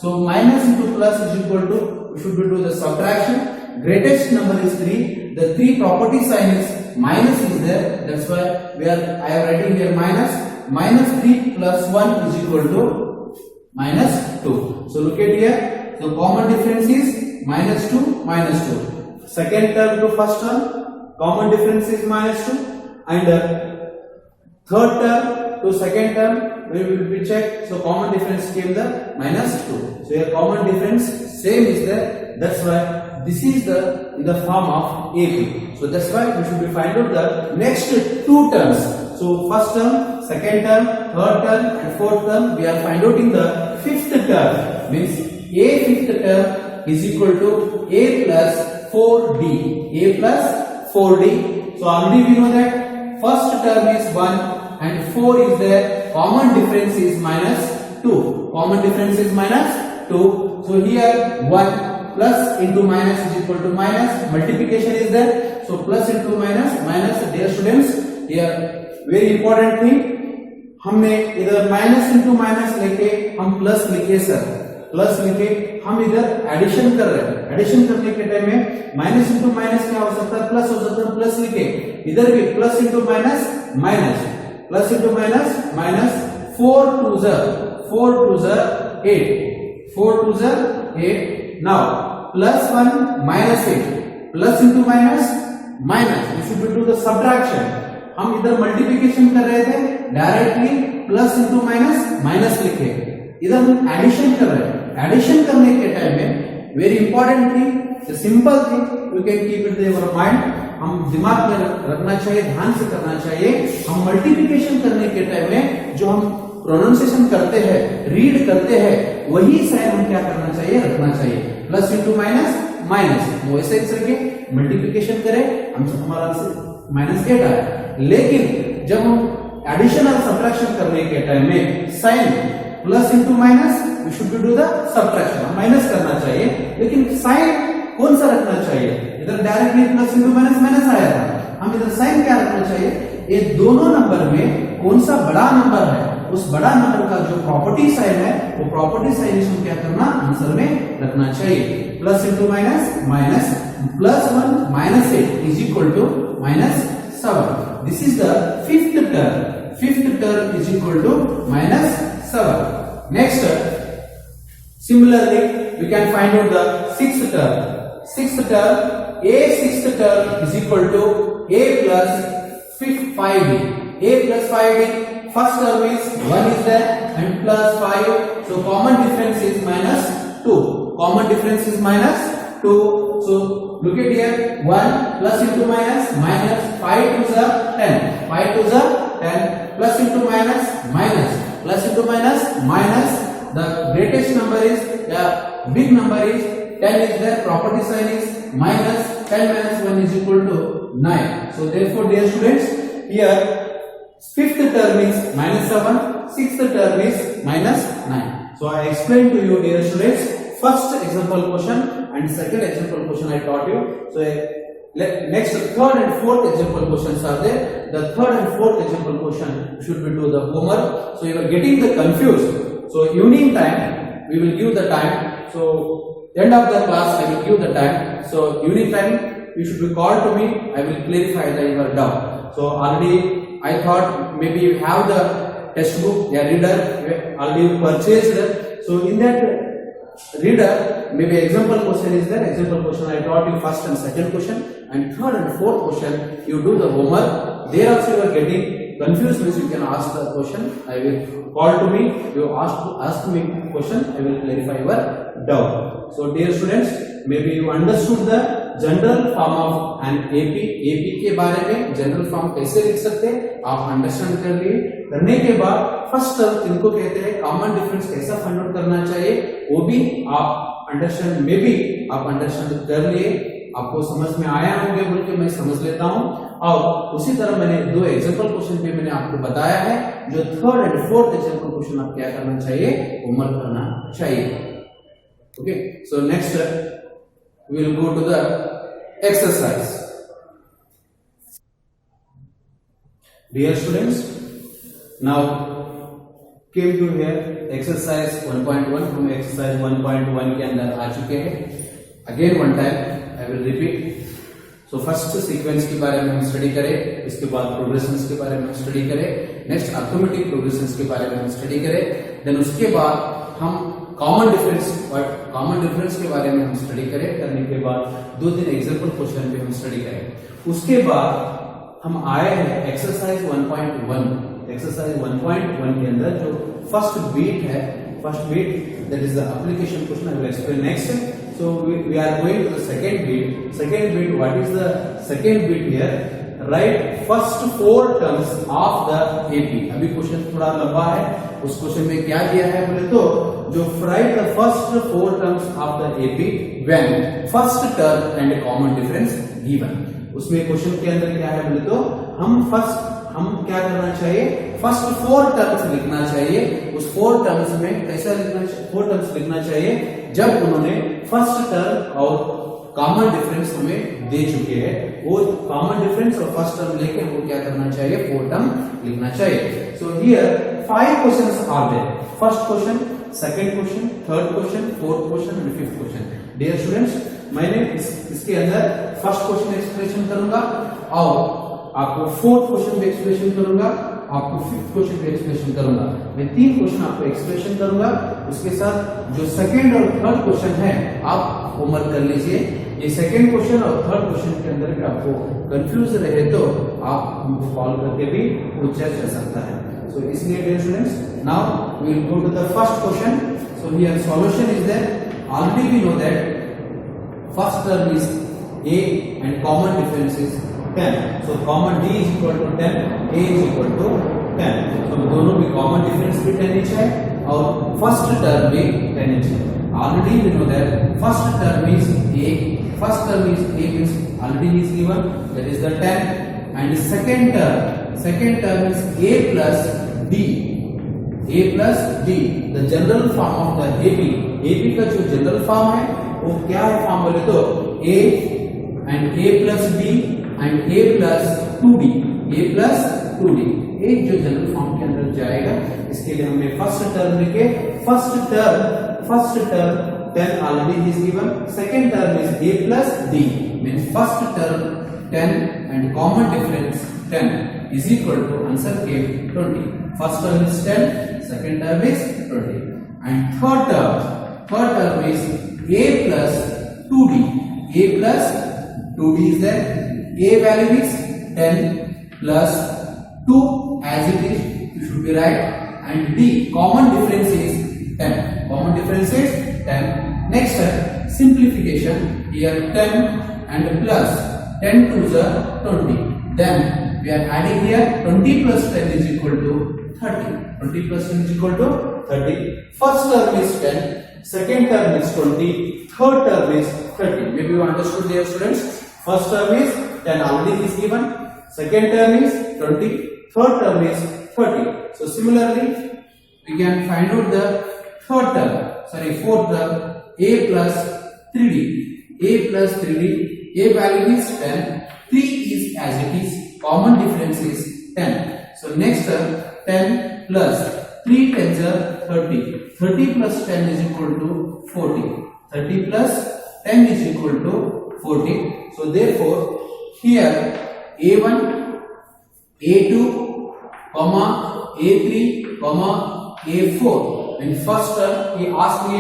So minus into plus is equal to, we should do the subtraction. Greatest number is 3. The 3 property sign is minus is there. That's why I am writing here minus. Minus 3 plus 1 is equal to -2. So look at here. The common difference is -2 -2. Second term to first term, common difference is -2, and third term to second term we will be checked. So common difference came the -2. So here common difference same is there. That's why this is in the form of AP. So that's why we should be find out the next two terms. So first term, second term, third term, and fourth term we are find out in the fifth term. Means a fifth term is equal to a plus 4d. A plus 4d. So already we know that first term is 1 and 4 is there. Common difference is -2. Common difference is -2. So here 1 plus into minus is equal to minus. Multiplication is there. So plus into minus. Dear students, here very important thing, हमने इधर minus into minus लेके हम plus लिखे sir. Plus लिखे हम इधर addition कर रहे हैं. एडिशन करने के टाइम में माइनस इंटू माइनस क्या हो सकता है? प्लस हो सकता है. प्लस लिखे इधर भी plus into minus minus. Plus into minus minus. 4 2s 8. 4 2s 8. Now plus 1 minus 8. Plus into minus minus. We should do the subtraction. हम इधर मल्टीप्लिकेशन कर रहे थे, directly plus into minus minus लिखे. इधर हम एडिशन कर रहे हैं. एडिशन करने के टाइम में very important thing, simple thing you can keep it in your mind. हम दिमाग में रखना चाहिए, ध्यान से करना चाहिए. हम मल्टीप्लिकेशन करने के टाइम में जो हम प्रोनाउंसिएशन करते हैं, रीड करते हैं, वही साइन हम क्या करना चाहिए? रखना चाहिए. Plus into minus minus. वैसे करके मल्टीप्लिकेशन करें, हमसे हमारा आंसर -8 आया. लेकिन जब हम एडिशन और सब्ट्रैक्शन करने के टाइम में sign plus into minus, we should do the subtraction. Minus करना चाहिए, लेकिन साइन कौन सा रखना चाहिए? इधर directly plus into minus minus आया था. हम इधर साइन क्या रखना चाहिए? ये दोनों नंबर में कौन सा बड़ा नंबर है, उस बड़ा नंबर का जो प्रॉपर्टी साइन है, वो प्रॉपर्टी साइन इसको क्या करना? आंसर में रखना चाहिए. Plus into minus minus plus 1 minus 8 is equal to minus 7. This is the fifth term. Fifth term is equal to minus 7. Next, similarly, we can find out the sixth term. Sixth term, a sixth term is equal to a plus 5d. A plus 5d. First term is 1 is there and plus 5. So common difference is minus 2. Common difference is minus 2. So look at here, 1 plus into minus minus 5 to the 10. 5 to the 10 plus into minus minus plus into minus minus. The greatest number is the big number is 10 is there. Property sign is minus 10 minus 1 is equal to 9. So therefore, dear students, here fifth term is minus 7, sixth term is minus 9. So I explained to you, dear students, first example question and second example question I taught you. So next third and fourth example questions are there. The third and fourth example question should be to the homework. So you are getting the confused. So evening time we will give the time. So end of the class I will give the time. So evening time you should be called to me. I will clarify your doubt. So already I thought maybe you have the textbook, a reader already you purchased. So in that reader, maybe example question is there. Example question I taught you first and second question, and third and fourth question you do the homework. There also you are getting confused, means you can ask the question. I will call to me. You ask me question. I will clarify your doubt. So dear students, maybe you understood the general form of an AP. AP के बारे में general form कैसे लिख सकते हैं आप understand कर लिए. करने के बाद फर्स्ट टर्म इनको कहते हैं, कॉमन डिफरेंस कैसा फाइंड आउट करना चाहिए वो भी आप अंडरस्टैंड में भी आप अंडरस्टैंड कर लिए. आपको समझ में आया होंगे बोल के मैं समझ लेता हूं. और उसी तरह मैंने दो एग्जांपल क्वेश्चन भी मैंने आपको बताया है. जो third and fourth example question आप क्या करना चाहिए, होमवर्क करना चाहिए. Okay, so next we will go to the exercise. Dear students, now came to here exercise 1.1. हम exercise 1.1 के अंदर आ चुके हैं. Again one time I will repeat. So first sequence के बारे में हम स्टडी करें, इसके बाद प्रोग्रेशंस के बारे में हम स्टडी करें, नेक्स्ट अर्थमेटिक प्रोग्रेशंस के बारे में हम स्टडी करें, देन उसके बाद हम कॉमन डिफरेंस के बारे में हम स्टडी करें. करने के बाद 2-3 एग्जांपल क्वेश्चन पे हम स्टडी करें. उसके बाद हम आए हैं एक्सरसाइज 1.1. एक्सरसाइज 1.1 के अंदर जो फर्स्ट बीट है, first bit that is the application question. I will explain next. So we are going to the second bit. Second bit, what is the second bit here? Right first 4 terms of the AP. अभी question थोड़ा लंबा है. उस question में क्या दिया है बोले तो जो right the first 4 terms of the AP when first term and common difference given. उसमें क्वेश्चन के अंदर क्या है बोले तो हम क्या करना चाहिए, फर्स्ट 4 टर्म्स लिखना चाहिए. उस 4 टर्म्स में कैसा लिखना, 4 टर्म्स लिखना चाहिए जब उन्होंने फर्स्ट टर्म और कॉमन डिफरेंस हमें दे चुके हैं. वो कॉमन डिफरेंस और फर्स्ट टर्म लेके वो क्या करना चाहिए, 4 टर्म लिखना चाहिए. So here 5 questions are there. First question, second question, third question, fourth question and fifth question. Dear students, मैंने इसके अंदर फर्स्ट क्वेश्चन एक्सप्लेनेशन करूंगा और आपको फोर्थ क्वेश्चन भी एक्सप्लेनेशन करूंगा, आपको फिफ्थ क्वेश्चन भी एक्सप्लेनेशन करूंगा. मैं 3 क्वेश्चन आपको एक्सप्लेनेशन करूंगा. उसके साथ जो सेकंड और थर्ड क्वेश्चन है आप होमवर्क कर लीजिए. ये सेकंड क्वेश्चन और थर्ड क्वेश्चन के अंदर भी आपको कंफ्यूज रहे तो आप हमको कॉल करके भी पूछा जा सकता है. So इसलिए dear students, now we will go to the first question. So here solution is there. Already we know that first term is a and common difference is 10. So common d is equal to 10, a is equal to 10. So दोनों भी common difference भी 10 inch है और first term भी 10 inch है. Already we know that first term is a. First term is a means already is given, that is the 10, and second term is a plus d. a plus d, the general form of the ab. ab का जो general form है वो क्या है form बोले तो a and a plus b and a plus 2d. a plus 2d एक जो जनरल फॉर्म के अंदर जाएगा. इसके लिए हमने फर्स्ट टर्म लिखे. First term 10 already is given. Second term is a plus d. Means first term 10 and common difference 10 is equal to answer came 20. First term is 10, second term is 20. And third term is a plus 2d. A plus 2d is there. A value is 10 plus 2 as it is. You should be right. And d common difference is 10. Common difference is 10. Next step, simplification. Here 10 and plus 10 to the 20. Then we are adding here 20 plus 10 is equal to 30. 20 plus 10 is equal to 30. First term is 10. Second term is 20. Third term is 30. Maybe you understood there, students. First term is 10 already is given. Second term is 20. Third term is 30. So similarly, we can find out the fourth term, a plus 3d. A plus 3d, a value is 10, 3 is as it is, common difference is 10. So next term, 10 plus 3 tens are 30. 30 plus 10 is equal to 40. 30 plus 10 is equal to 40. So therefore, here a1, a2, comma, a3, comma, a4. In first term, he asked me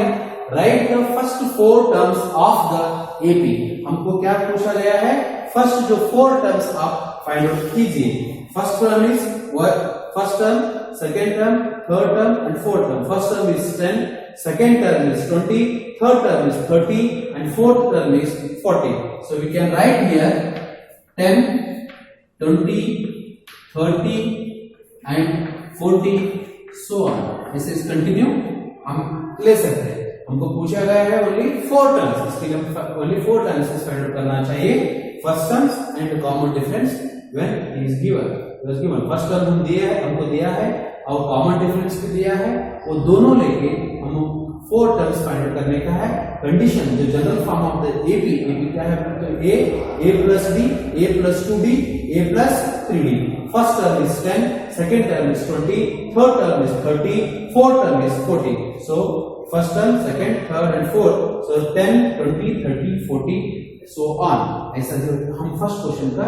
write the first 4 terms of the AP. हमको क्या पूछा गया है? First जो 4 terms आप find out कीजिए. First term is what? First term, second term, third term, and fourth term. First term is 10, second term is 20, third term is 30, and fourth term is 40. So we can write here 10, 20, 30, and 40. So on. This is continue. हम ले सकते हैं. हमको पूछा गया है only 4 terms. इसके लिए only 4 terms फाइंड आउट करना चाहिए. First terms and common difference when he is given. First term हमको दिया है और common difference भी दिया है. वो दोनों लेके हम 4 terms फाइंड आउट करने का है. कंडीशन जो general form of the AP क्या है? तो a plus d, a plus 2d, a plus 3d. First term is 10, second term is 20, third term is 30, fourth term is 40. So first term, second, third and fourth. So 10, 20, 30, 40, so on. ऐसा जो हम first question का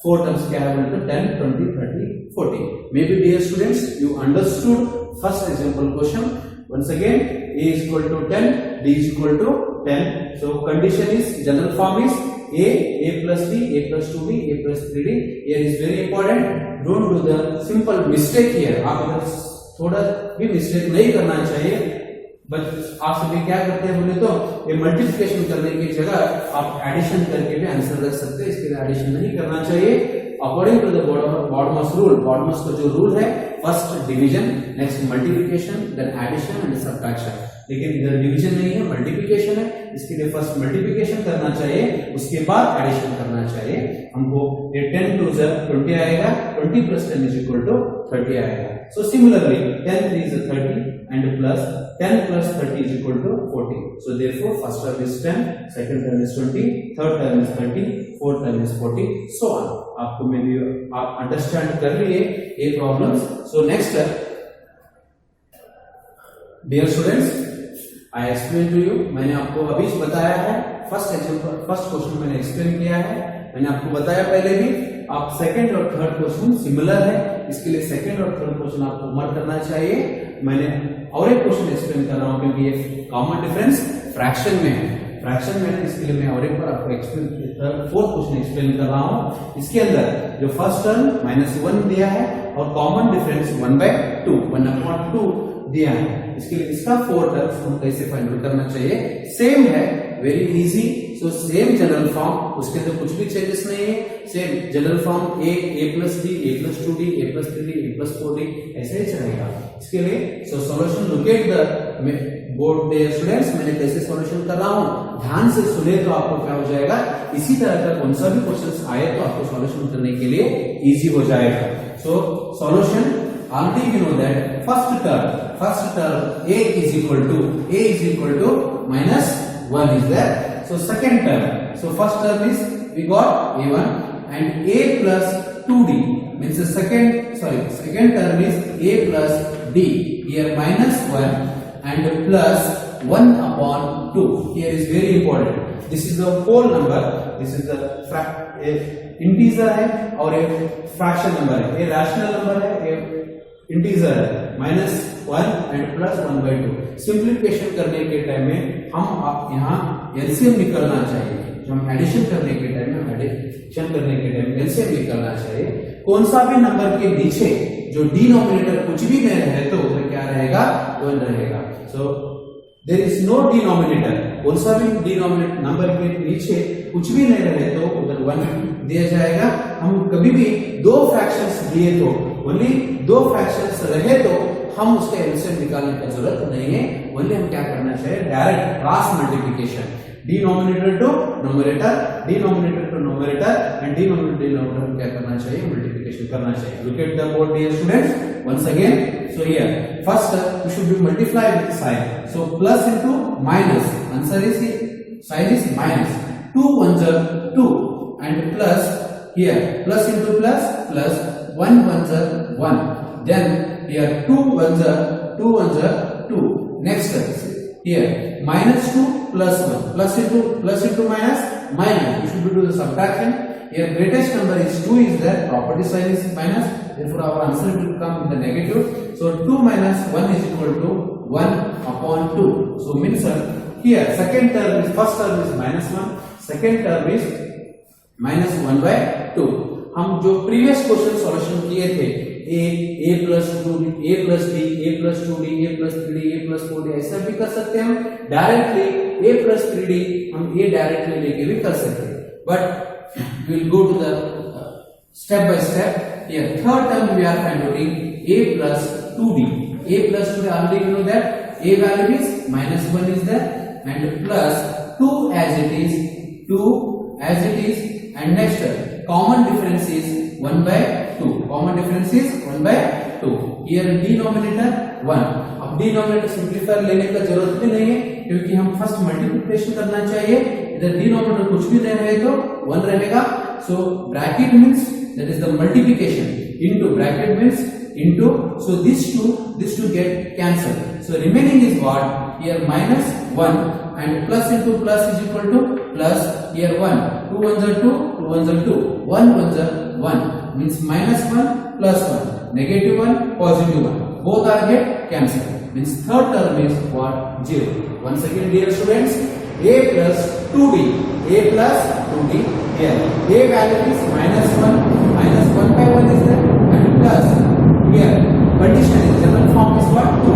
4 terms क्या है बोले तो 10, 20, 30, 40. Maybe dear students, you understood first example question. Once again, a is equal to 10, d is equal to 10. So condition is general form is a plus d, a plus 2d, a plus 3d. Here is very important. Don't do the simple mistake here. आप अगर थोड़ा भी mistake नहीं करना चाहिए. But आप सभी क्या करते हैं बोले तो ये मल्टीप्लिकेशन करने की जगह आप एडिशन करके भी आंसर रख सकते हैं. इसके लिए एडिशन नहीं करना चाहिए. According to the BODMAS rule, BODMAS का जो रूल है first division, next multiplication, then addition and subtraction. लेकिन इधर डिवीजन नहीं है, मल्टीप्लिकेशन है. इसके लिए फर्स्ट मल्टीप्लिकेशन करना चाहिए, उसके बाद एडिशन करना चाहिए. हमको ये 10 to 20 आएगा, 20 plus 10 is equal to 30 आएगा. So similarly 10 is 30 and plus 10 plus 30 is equal to 40. So therefore first term is 10, second term is 20, third term is 30, fourth term is 40, so on. आपको मे भी आप understand कर लिए ये problems. So next dear students, I explain to you. मैंने आपको अभी बताया है फर्स्ट एग्जांपल, फर्स्ट क्वेश्चन मैंने एक्सप्लेन किया है. मैंने आपको बताया पहले भी आप सेकंड और थर्ड क्वेश्चन सिमिलर है. इसके लिए सेकंड और थर्ड क्वेश्चन आपको मार्क करना चाहिए. मैंने और एक क्वेश्चन एक्सप्लेन कर रहा हूं क्योंकि ये कॉमन डिफरेंस फ्रैक्शन में है. फ्रैक्शन में है, इसके लिए मैं और एक बार आपको एक्सप्लेन फोर्थ क्वेश्चन एक्सप्लेन कर रहा हूं. इसके अंदर जो फर्स्ट टर्म -1 दिया है और कॉमन डिफरेंस 1/2 दिया है. इसके लिए इसका 4 टर्म्स हम कैसे फाइंड आउट करना चाहिए. सेम है, very easy. So same general form, उसके अंदर कुछ भी चेंजेस नहीं है. Same general form a plus d, a plus 2d, a plus 3d, a plus 4d ऐसे ही चलेगा. इसके लिए so solution look at the board dear students. मैंने कैसे सॉल्यूशन कर रहा हूं, ध्यान से सुने तो आपको क्या हो जाएगा. इसी तरह का कौन सा भी क्वेश्चन आए तो आपको सॉल्यूशन करने के लिए इजी हो जाएगा. So solution already you know that first term a is equal to -1 is there. So second term, so first term is we got a1 and a plus 2d means the second term is a plus d. Here -1 and plus 1 upon 2. Here is very important. This is the whole number. This is the integer है और एक fraction number है. ये rational number है, ये integer है. -1 and +1/2. Simplification करने के टाइम में हम यहाँ LCM निकलना चाहिए. जब हम एडिशन करने के टाइम में LCM निकलना चाहिए. कौन सा भी नंबर के नीचे जो डिनोमिनेटर कुछ भी नहीं रहे तो उधर क्या रहेगा? 1 रहेगा. So there is no denominator. कौन सा भी डिनोमिनेटर नंबर के नीचे कुछ भी नहीं रहे तो उधर 1 दिया जाएगा. हम कभी भी दो फ्रैक्शंस दिए तो ओनली दो फ्रैक्शंस रहे तो हम उसका एलसीएम निकालने की जरूरत नहीं है. ओनली हम क्या करना चाहिए? Direct cross multiplication, denominator to numerator, denominator to numerator and denominator क्या करना चाहिए? मल्टीप्लिकेशन करना चाहिए. Look at the board dear students once again. So here first we should be multiply with sign. So plus into minus, answer is sign is minus. 2 ones are 2 and plus here plus into plus, 1 ones are 1. Then here 2 ones are 2. Next here -2 +1, plus into minus. We should do the subtraction. Here greatest number is 2 is there, property sign is minus, therefore our answer will come in the negative. So 2 minus 1 is equal to 1 upon 2. So means here second term is, first term is -1, second term is -1/2. हम जो previous question solution किए थे a plus 2d, a plus d, a plus 2d, a plus 3d, a plus 4d, ऐसा भी कर सकते हैं. हम डायरेक्टली a plus 3d हम a डायरेक्टली लेके भी कर सकते हैं. But we will go to the step by step. Here third term we are finding a plus 2d. A plus 2d already you know that a value is -1 is there and plus 2 as it is, 2 as it is, and next common difference is 1/2. Common difference is 1/2. Here denominator 1. अब denominator simplifier लेने का जरूरत भी नहीं है क्योंकि हम first multiplication करना चाहिए. इधर denominator कुछ भी नहीं रहे तो 1 रहेगा. So bracket means that is the multiplication, into bracket means into, so these two get cancelled. So remaining is what? Here -1 and plus into plus is equal to plus. Here 1, 2 ones are 2, 2 ones are 2, 1 ones are 1, means -1 plus 1, -1 +1, both are get cancelled, means third term is what? 0. Once again dear students, a plus 2d, a plus 2d. Here a value is -1, -1/1 is there and plus here condition is general form is what? 2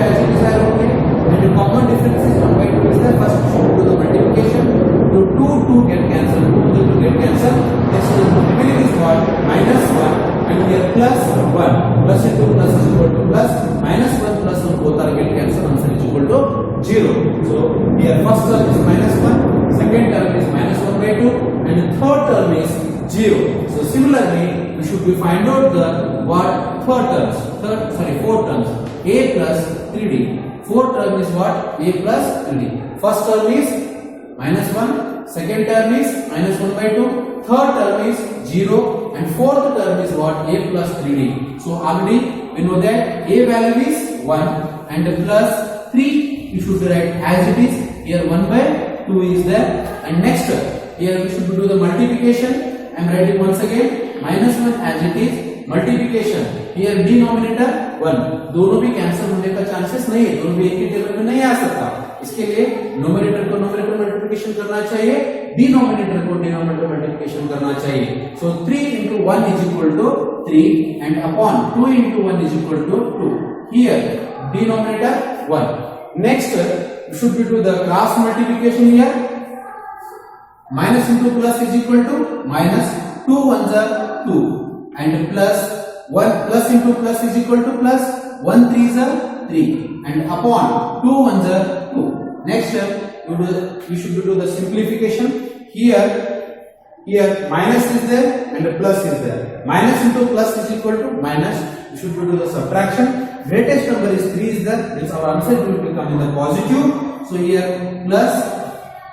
as it is are okay and the common difference is 1/2 is there. First we should do the multiplication. To 2 get cancelled, 2 get cancelled. Next remaining is what? -1 and here plus 1, plus into plus is equal to plus, -1 plus 1 both are get cancelled, answer is equal to 0. So here first term is -1, second term is -1/2 and the third term is 0. So similarly we should be find out the what? Fourth terms, a plus 3d. Fourth term is what? A plus 3d. First term is -1, second term is -1/2, third term is 0 and fourth term is what? A plus 3d. So already we know that a value is 1 and plus 3 you should write as it is. Here 1/2 is there and next here we should do the multiplication. I am writing once again -1 as it is, multiplication. Here denominator 1, दोनों भी cancel होने का chances नहीं है, दोनों भी एक ही table में नहीं आ सकता. इसके लिए न्यूमरेटर को न्यूमरेटर मल्टीप्लिकेशन करना चाहिए, डिनोमिनेटर को डिनोमिनेटर मल्टीप्लिकेशन करना चाहिए. So 3 into 1 is equal to 3 and upon 2 into 1 is equal to 2. Here denominator 1. Next we should do the cross multiplication. Here minus into plus is equal to minus, 2 ones are 2 and plus 1 plus into plus is equal to plus, 1 3s are 3 and upon 2 ones are 2. Next we should do the simplification. Here minus is there and plus is there. Minus into plus is equal to minus. We should do the subtraction. Greatest number is 3 is there, means our answer will become in the positive. So here plus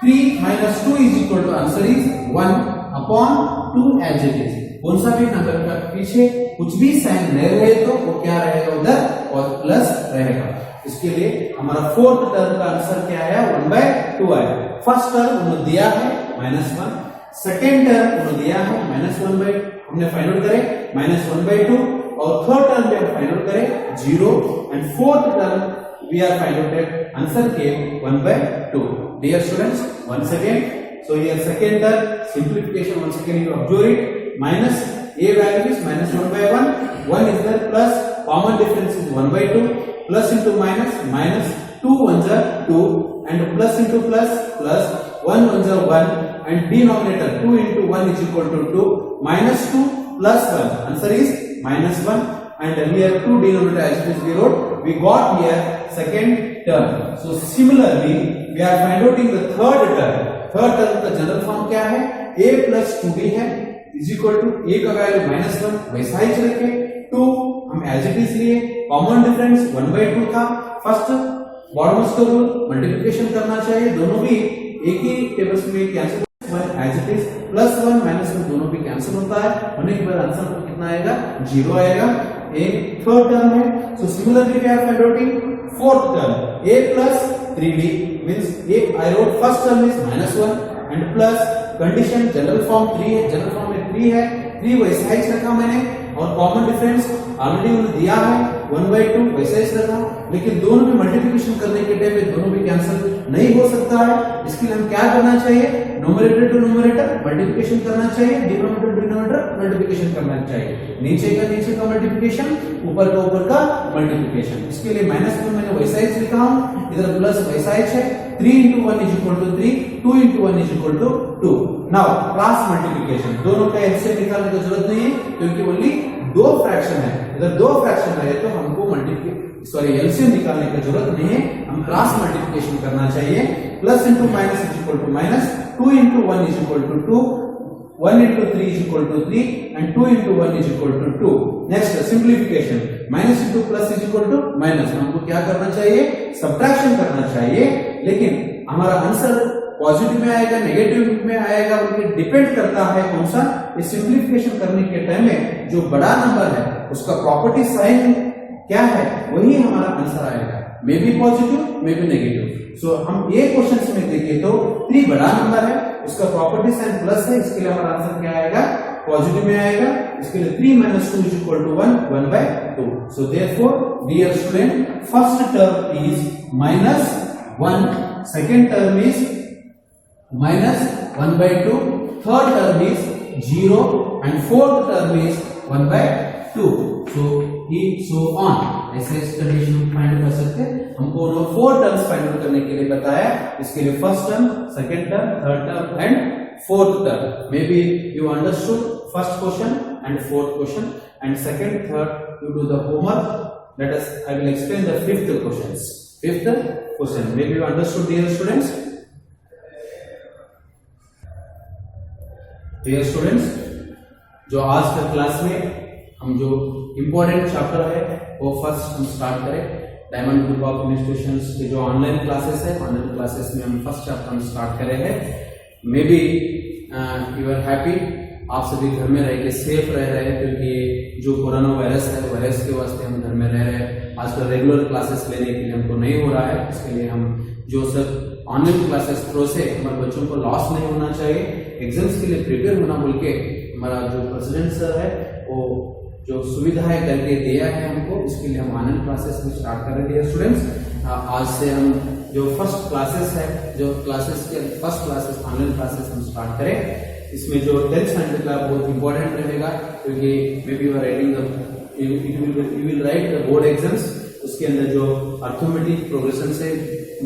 3 minus 2 is equal to answer is 1 upon 2 as it is. कौन सा भी number का पीछे कुछ भी sign नहीं रहे तो वो क्या रहेगा? उधर और प्लस रहेगा. इसके लिए हमारा फोर्थ टर्म का आंसर क्या आया, 1/2 आया। फर्स्ट टर्म उन्होंने दिया है -1, सेकेंड टर्म उन्होंने दिया है -1/, हमने फाइंड आउट करे -1/2, और थर्ड टर्म भी हम फाइंड आउट करें 0, and fourth term we are find out that answer came 1/2. Dear students, once again, so here second term simplification, once again you observe it, minus a value is -1/1, 1 is there, plus common difference is 1/2, plus into minus, minus 2 ones are 2, and plus into plus, plus 1 ones are 1, and denominator 2 into 1 is equal to 2, minus 2 plus 1, answer is -1, and here 2 denominator as it is we wrote, we got here second term. So similarly we are find out in the third term. Third term का general form क्या है, a plus 2b है is equal to a का value -1 वैसा ही रखे, 2 हम as it is लिए, common difference 1/2 था, फर्स्ट बॉटमोस्ट का रूल मल्टीप्लिकेशन करना चाहिए, दोनों भी एक ही टेबल्स में कैंसिल, 1 एज इट इज, +1 -1 दोनों भी कैंसिल होता है, होने के बाद आंसर कितना आएगा, 0 आएगा। एक थर्ड टर्म है, so similarly we are find out in fourth term, a plus 3b means a I wrote first term is -1 and plus condition general form 3 है, जनरल फॉर्म में 3 है, 3 वैसा ही रखा मैंने, और कॉमन डिफरेंस ऑलरेडी उन्होंने दिया है 1/2 वैसा ही रखा, लेकिन दोनों में मल्टीप्लिकेशन करने के टाइम में दोनों भी कैंसिल नहीं हो सकता है, इसके लिए हम क्या करना चाहिए, न्यूमरेटर टू न्यूमरेटर मल्टीप्लिकेशन करना चाहिए, डिनोमिनेटर टू डिनोमिनेटर मल्टीप्लिकेशन करना चाहिए, नीचे का मल्टीप्लिकेशन, ऊपर का मल्टीप्लिकेशन, इसके लिए -1 मैंने वैसा ही लिखा हूं, इधर प्लस वैसा ही है, 3 into 1 is equal to 3, 2 into 1 is equal to 2। Now cross multiplication, दोनों का एलसीएम निकालने की जरूरत नहीं है क्योंकि ओनली 2 फ्रैक्शन है, अगर 2 फ्रैक्शन है तो हमको एलसीएम निकालने की जरूरत नहीं है, हम क्रॉस मल्टीप्लिकेशन करना चाहिए, plus into minus is equal to minus, 2 into 1 is equal to 2, 1 into 3 is equal to 3, and 2 into 1 is equal to 2। Next simplification, minus into plus is equal to minus, हमको क्या करना चाहिए, subtraction करना चाहिए, लेकिन हमारा आंसर पॉजिटिव में आएगा नेगेटिव में आएगा उनके डिपेंड करता है कौन सा, ये सिंप्लीफिकेशन करने के टाइम में जो बड़ा नंबर है उसका प्रॉपर्टी साइन क्या है वही हमारा आंसर आएगा, may be positive may be negative. So हम ये क्वेश्चन में देखें तो 3 बड़ा नंबर है, उसका प्रॉपर्टी साइन प्लस है, इसके लिए हमारा आंसर क्या आएगा, पॉजिटिव में आएगा, इसके लिए 3 minus 2 is equal to 1, 1/2। So therefore dear student, first term is -1, second term is -1/2, third term is 0, and fourth term is 1/2। so on, ऐसे कंडीशन फाइंड कर सकते हैं, हमको 4 टर्म्स फाइंड आउट करने के लिए बताया, इसके लिए first term, second term, third term and fourth term। Maybe you understood first question and fourth question, and second, third you do the homework. I will explain the fifth questions. Fifth question, maybe you understood dear students? Dear students, जो आज का class में हम जो important chapter है वो first हम start करें, डायमंड ग्रुप ऑफ इंस्टीट्यूशंस के जो ऑनलाइन क्लासेस है, ऑनलाइन क्लासेस में हम फर्स्ट चैप्टर हम स्टार्ट करे हैं। May B you are happy, आप सभी घर में रह के सेफ रह रहे हैं, क्योंकि जो कोरोना वायरस है, वायरस के वास्ते हम घर में रह रहे हैं, आजकल रेगुलर क्लासेस लेने के लिए हमको नहीं हो रहा है, इसके लिए हम जो सब ऑनलाइन क्लासेस थ्रू से हमारे बच्चों को लॉस नहीं होना चाहिए, एग्जाम्स के लिए प्रिपेयर होना बोल के हमारा जो प्रेसिडेंट सर है वो जो सुविधाएं करके दिया है हमको, इसके लिए हम ऑनलाइन क्लासेस में स्टार्ट कर रहे हैं स्टूडेंट्स। आज से हम जो फर्स्ट क्लासेस है, जो क्लासेस के फर्स्ट क्लासेस ऑनलाइन क्लासेस हम स्टार्ट करें, इसमें जो 10th स्टैंडर्ड का बहुत इंपॉर्टेंट रहेगा, क्योंकि may B you are writing you will write the board exams, उसके अंदर जो अर्थमेटिक प्रोग्रेशन से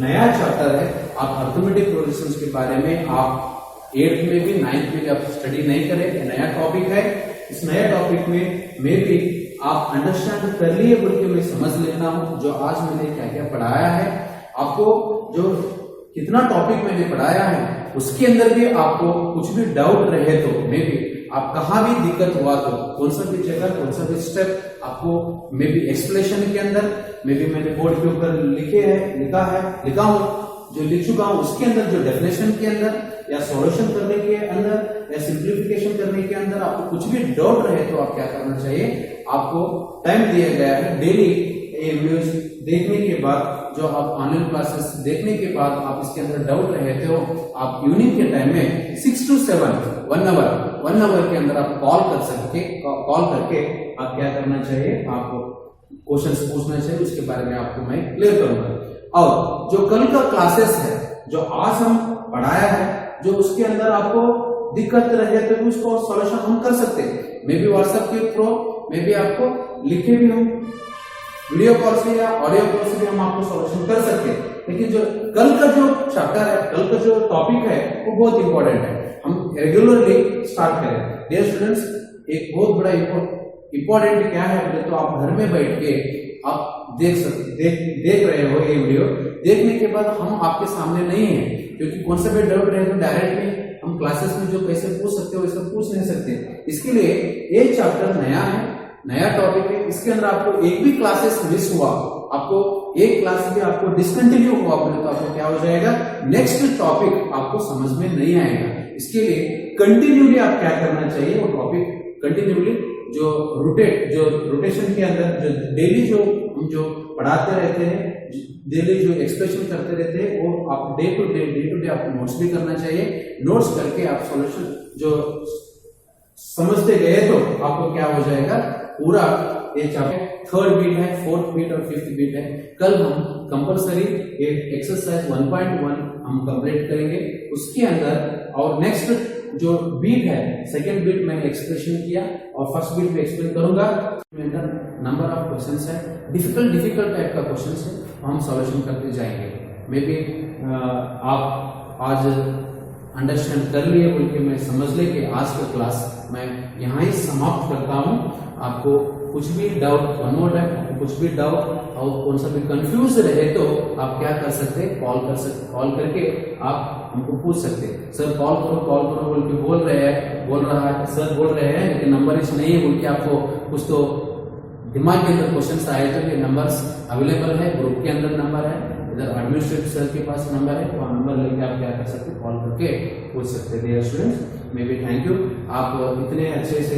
नया चैप्टर है, आप अर्थमेटिक प्रोग्रेशन के बारे में आप 8th में भी 9th में भी आप स्टडी नहीं करें, नया टॉपिक है, इस नए टॉपिक में मे भी आप अंडरस्टैंड कर लिए बोल के मैं समझ लेता हूँ जो आज मैंने क्या क्या पढ़ाया है, आपको जो कितना टॉपिक मैंने पढ़ाया है उसके अंदर भी आपको कुछ भी डाउट रहे तो मे बी आप कहाँ भी दिक्कत हुआ तो कौन सा भी जगह कौन सा भी स्टेप आपको मे बी एक्सप्लेनेशन के अंदर मे बी मैंने बोर्ड के ऊपर लिखा हूँ जो लिख चुका हूँ उसके अंदर जो डेफिनेशन के अंदर या सॉल्यूशन करने के अंदर या सिंप्लीफिकेशन करने के अंदर आपको कुछ भी डाउट रहे तो आप क्या करना चाहिए, आपको टाइम दिया गया है डेली ये वीडियोस देखने के बाद, जो आप ऑनलाइन क्लासेस देखने के बाद आप इसके अंदर डाउट रहते हो, आप इवनिंग के टाइम में 6 to 7 1 आवर के अंदर आप कॉल करके आप क्या करना चाहिए, आपको क्वेश्चंस पूछना चाहिए, उसके बारे में आपको मैं क्लियर करूंगा। और जो कल का क्लासेस है, जो आज हम पढ़ाया है, जो उसके अंदर आपको दिक्कत रहे तो उसको सॉल्यूशन हम कर सकते हैं, मे बी व्हाट्सएप के थ्रू, मे बी आपको लिखे भी हम वीडियो कॉल से या ऑडियो कॉल से भी हम आपको सॉल्यूशन कर सकते हैं। लेकिन जो कल का जो चैप्टर है, कल का जो टॉपिक है वो बहुत इंपॉर्टेंट है, हम रेगुलरली स्टार्ट करें। डियर स्टूडेंट्स, एक बहुत बड़ा इंपॉर्टेंट क्या है बोले तो आप घर में बैठ के आप देख रहे हो ये वीडियो, देखने के बाद हम आपके सामने नहीं है, क्योंकि कौन सा भी डाउट रहे तो डायरेक्टली हम क्लासेस में जो कैसे पूछ सकते हो वैसे पूछ नहीं सकते। इसके लिए ये चैप्टर नया है, नया टॉपिक है, इसके अंदर आपको एक भी क्लासेस मिस हुआ, आपको एक क्लास भी आपको डिसकंटिन्यू हुआ बोले तो आपको क्या हो जाएगा, नेक्स्ट टॉपिक आपको समझ में नहीं आएगा। इसके लिए कंटिन्यूली आप क्या करना चाहिए, वो टॉपिक कंटिन्यूली जो रोटेशन के अंदर जो डेली जो हम जो पढ़ाते रहते हैं, डेली जो एक्सप्रेशन करते रहते हैं, वो आप डे टू डे आपको नोट्स भी करना चाहिए। नोट्स करके आप सॉल्यूशन जो समझते गए तो आपको क्या हो जाएगा, पूरा ये चैप्टर 3rd बीट है, 4th बीट और 5th बीट है। कल हम कंपलसरी ये एक्सरसाइज 1.1 हम कंप्लीट करेंगे, उसके अंदर और नेक्स्ट जो बीट है, 2nd बीट मैंने एक्सप्रेशन किया और 1st बीट में एक्सप्लेन करूंगा। नंबर ऑफ क्वेश्चंस है, डिफिकल्ट टाइप का क्वेश्चंस है, हम सॉल्यूशन करते जाएंगे। मे बी आप आज अंडरस्टैंड कर लिए बोल के मैं समझ ले कि आज का क्लास मैं यहाँ ही समाप्त करता हूँ। आपको कुछ भी डाउट, वन मोर टाइम, आपको कुछ भी डाउट और कौन सा भी कंफ्यूज रहे तो आप क्या कर सकते हैं, कॉल करके आप हमको पूछ सकते हैं। सर कॉल करो बोल के बोल रहा है सर, बोल रहे हैं लेकिन नंबर इस नहीं है बोल के आपको कुछ तो दिमाग के अंदर क्वेश्चन आए तो ये नंबर्स अवेलेबल है, ग्रुप के अंदर नंबर है, इधर एडमिनिस्ट्रेटिव सर के पास नंबर है, वहाँ नंबर लेके आप क्या कर सकते हैं, कॉल करके पूछ सकते हैं। Dear students, may be thank you, आप इतने अच्छे से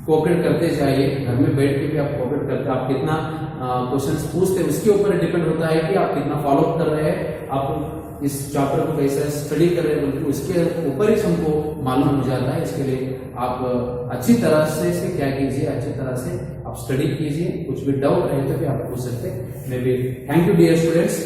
कोऑपरेट करते जाइए, घर में बैठ के भी आप कोऑपरेट करते, आप कितना क्वेश्चंस पूछते हैं उसके ऊपर डिपेंड होता है कि आप कितना फॉलो कर रहे हैं, आप इस चैप्टर को कैसे स्टडी कर रहे हैं बल्कि उसके ऊपर ही हमको मालूम हो जाता है। इसके लिए आप अच्छी तरह से क्या कीजिए, अच्छी तरह से आप स्टडी कीजिए, कुछ भी डाउट रहे तो भी आप पूछ सकते हैं। May be thank you dear students.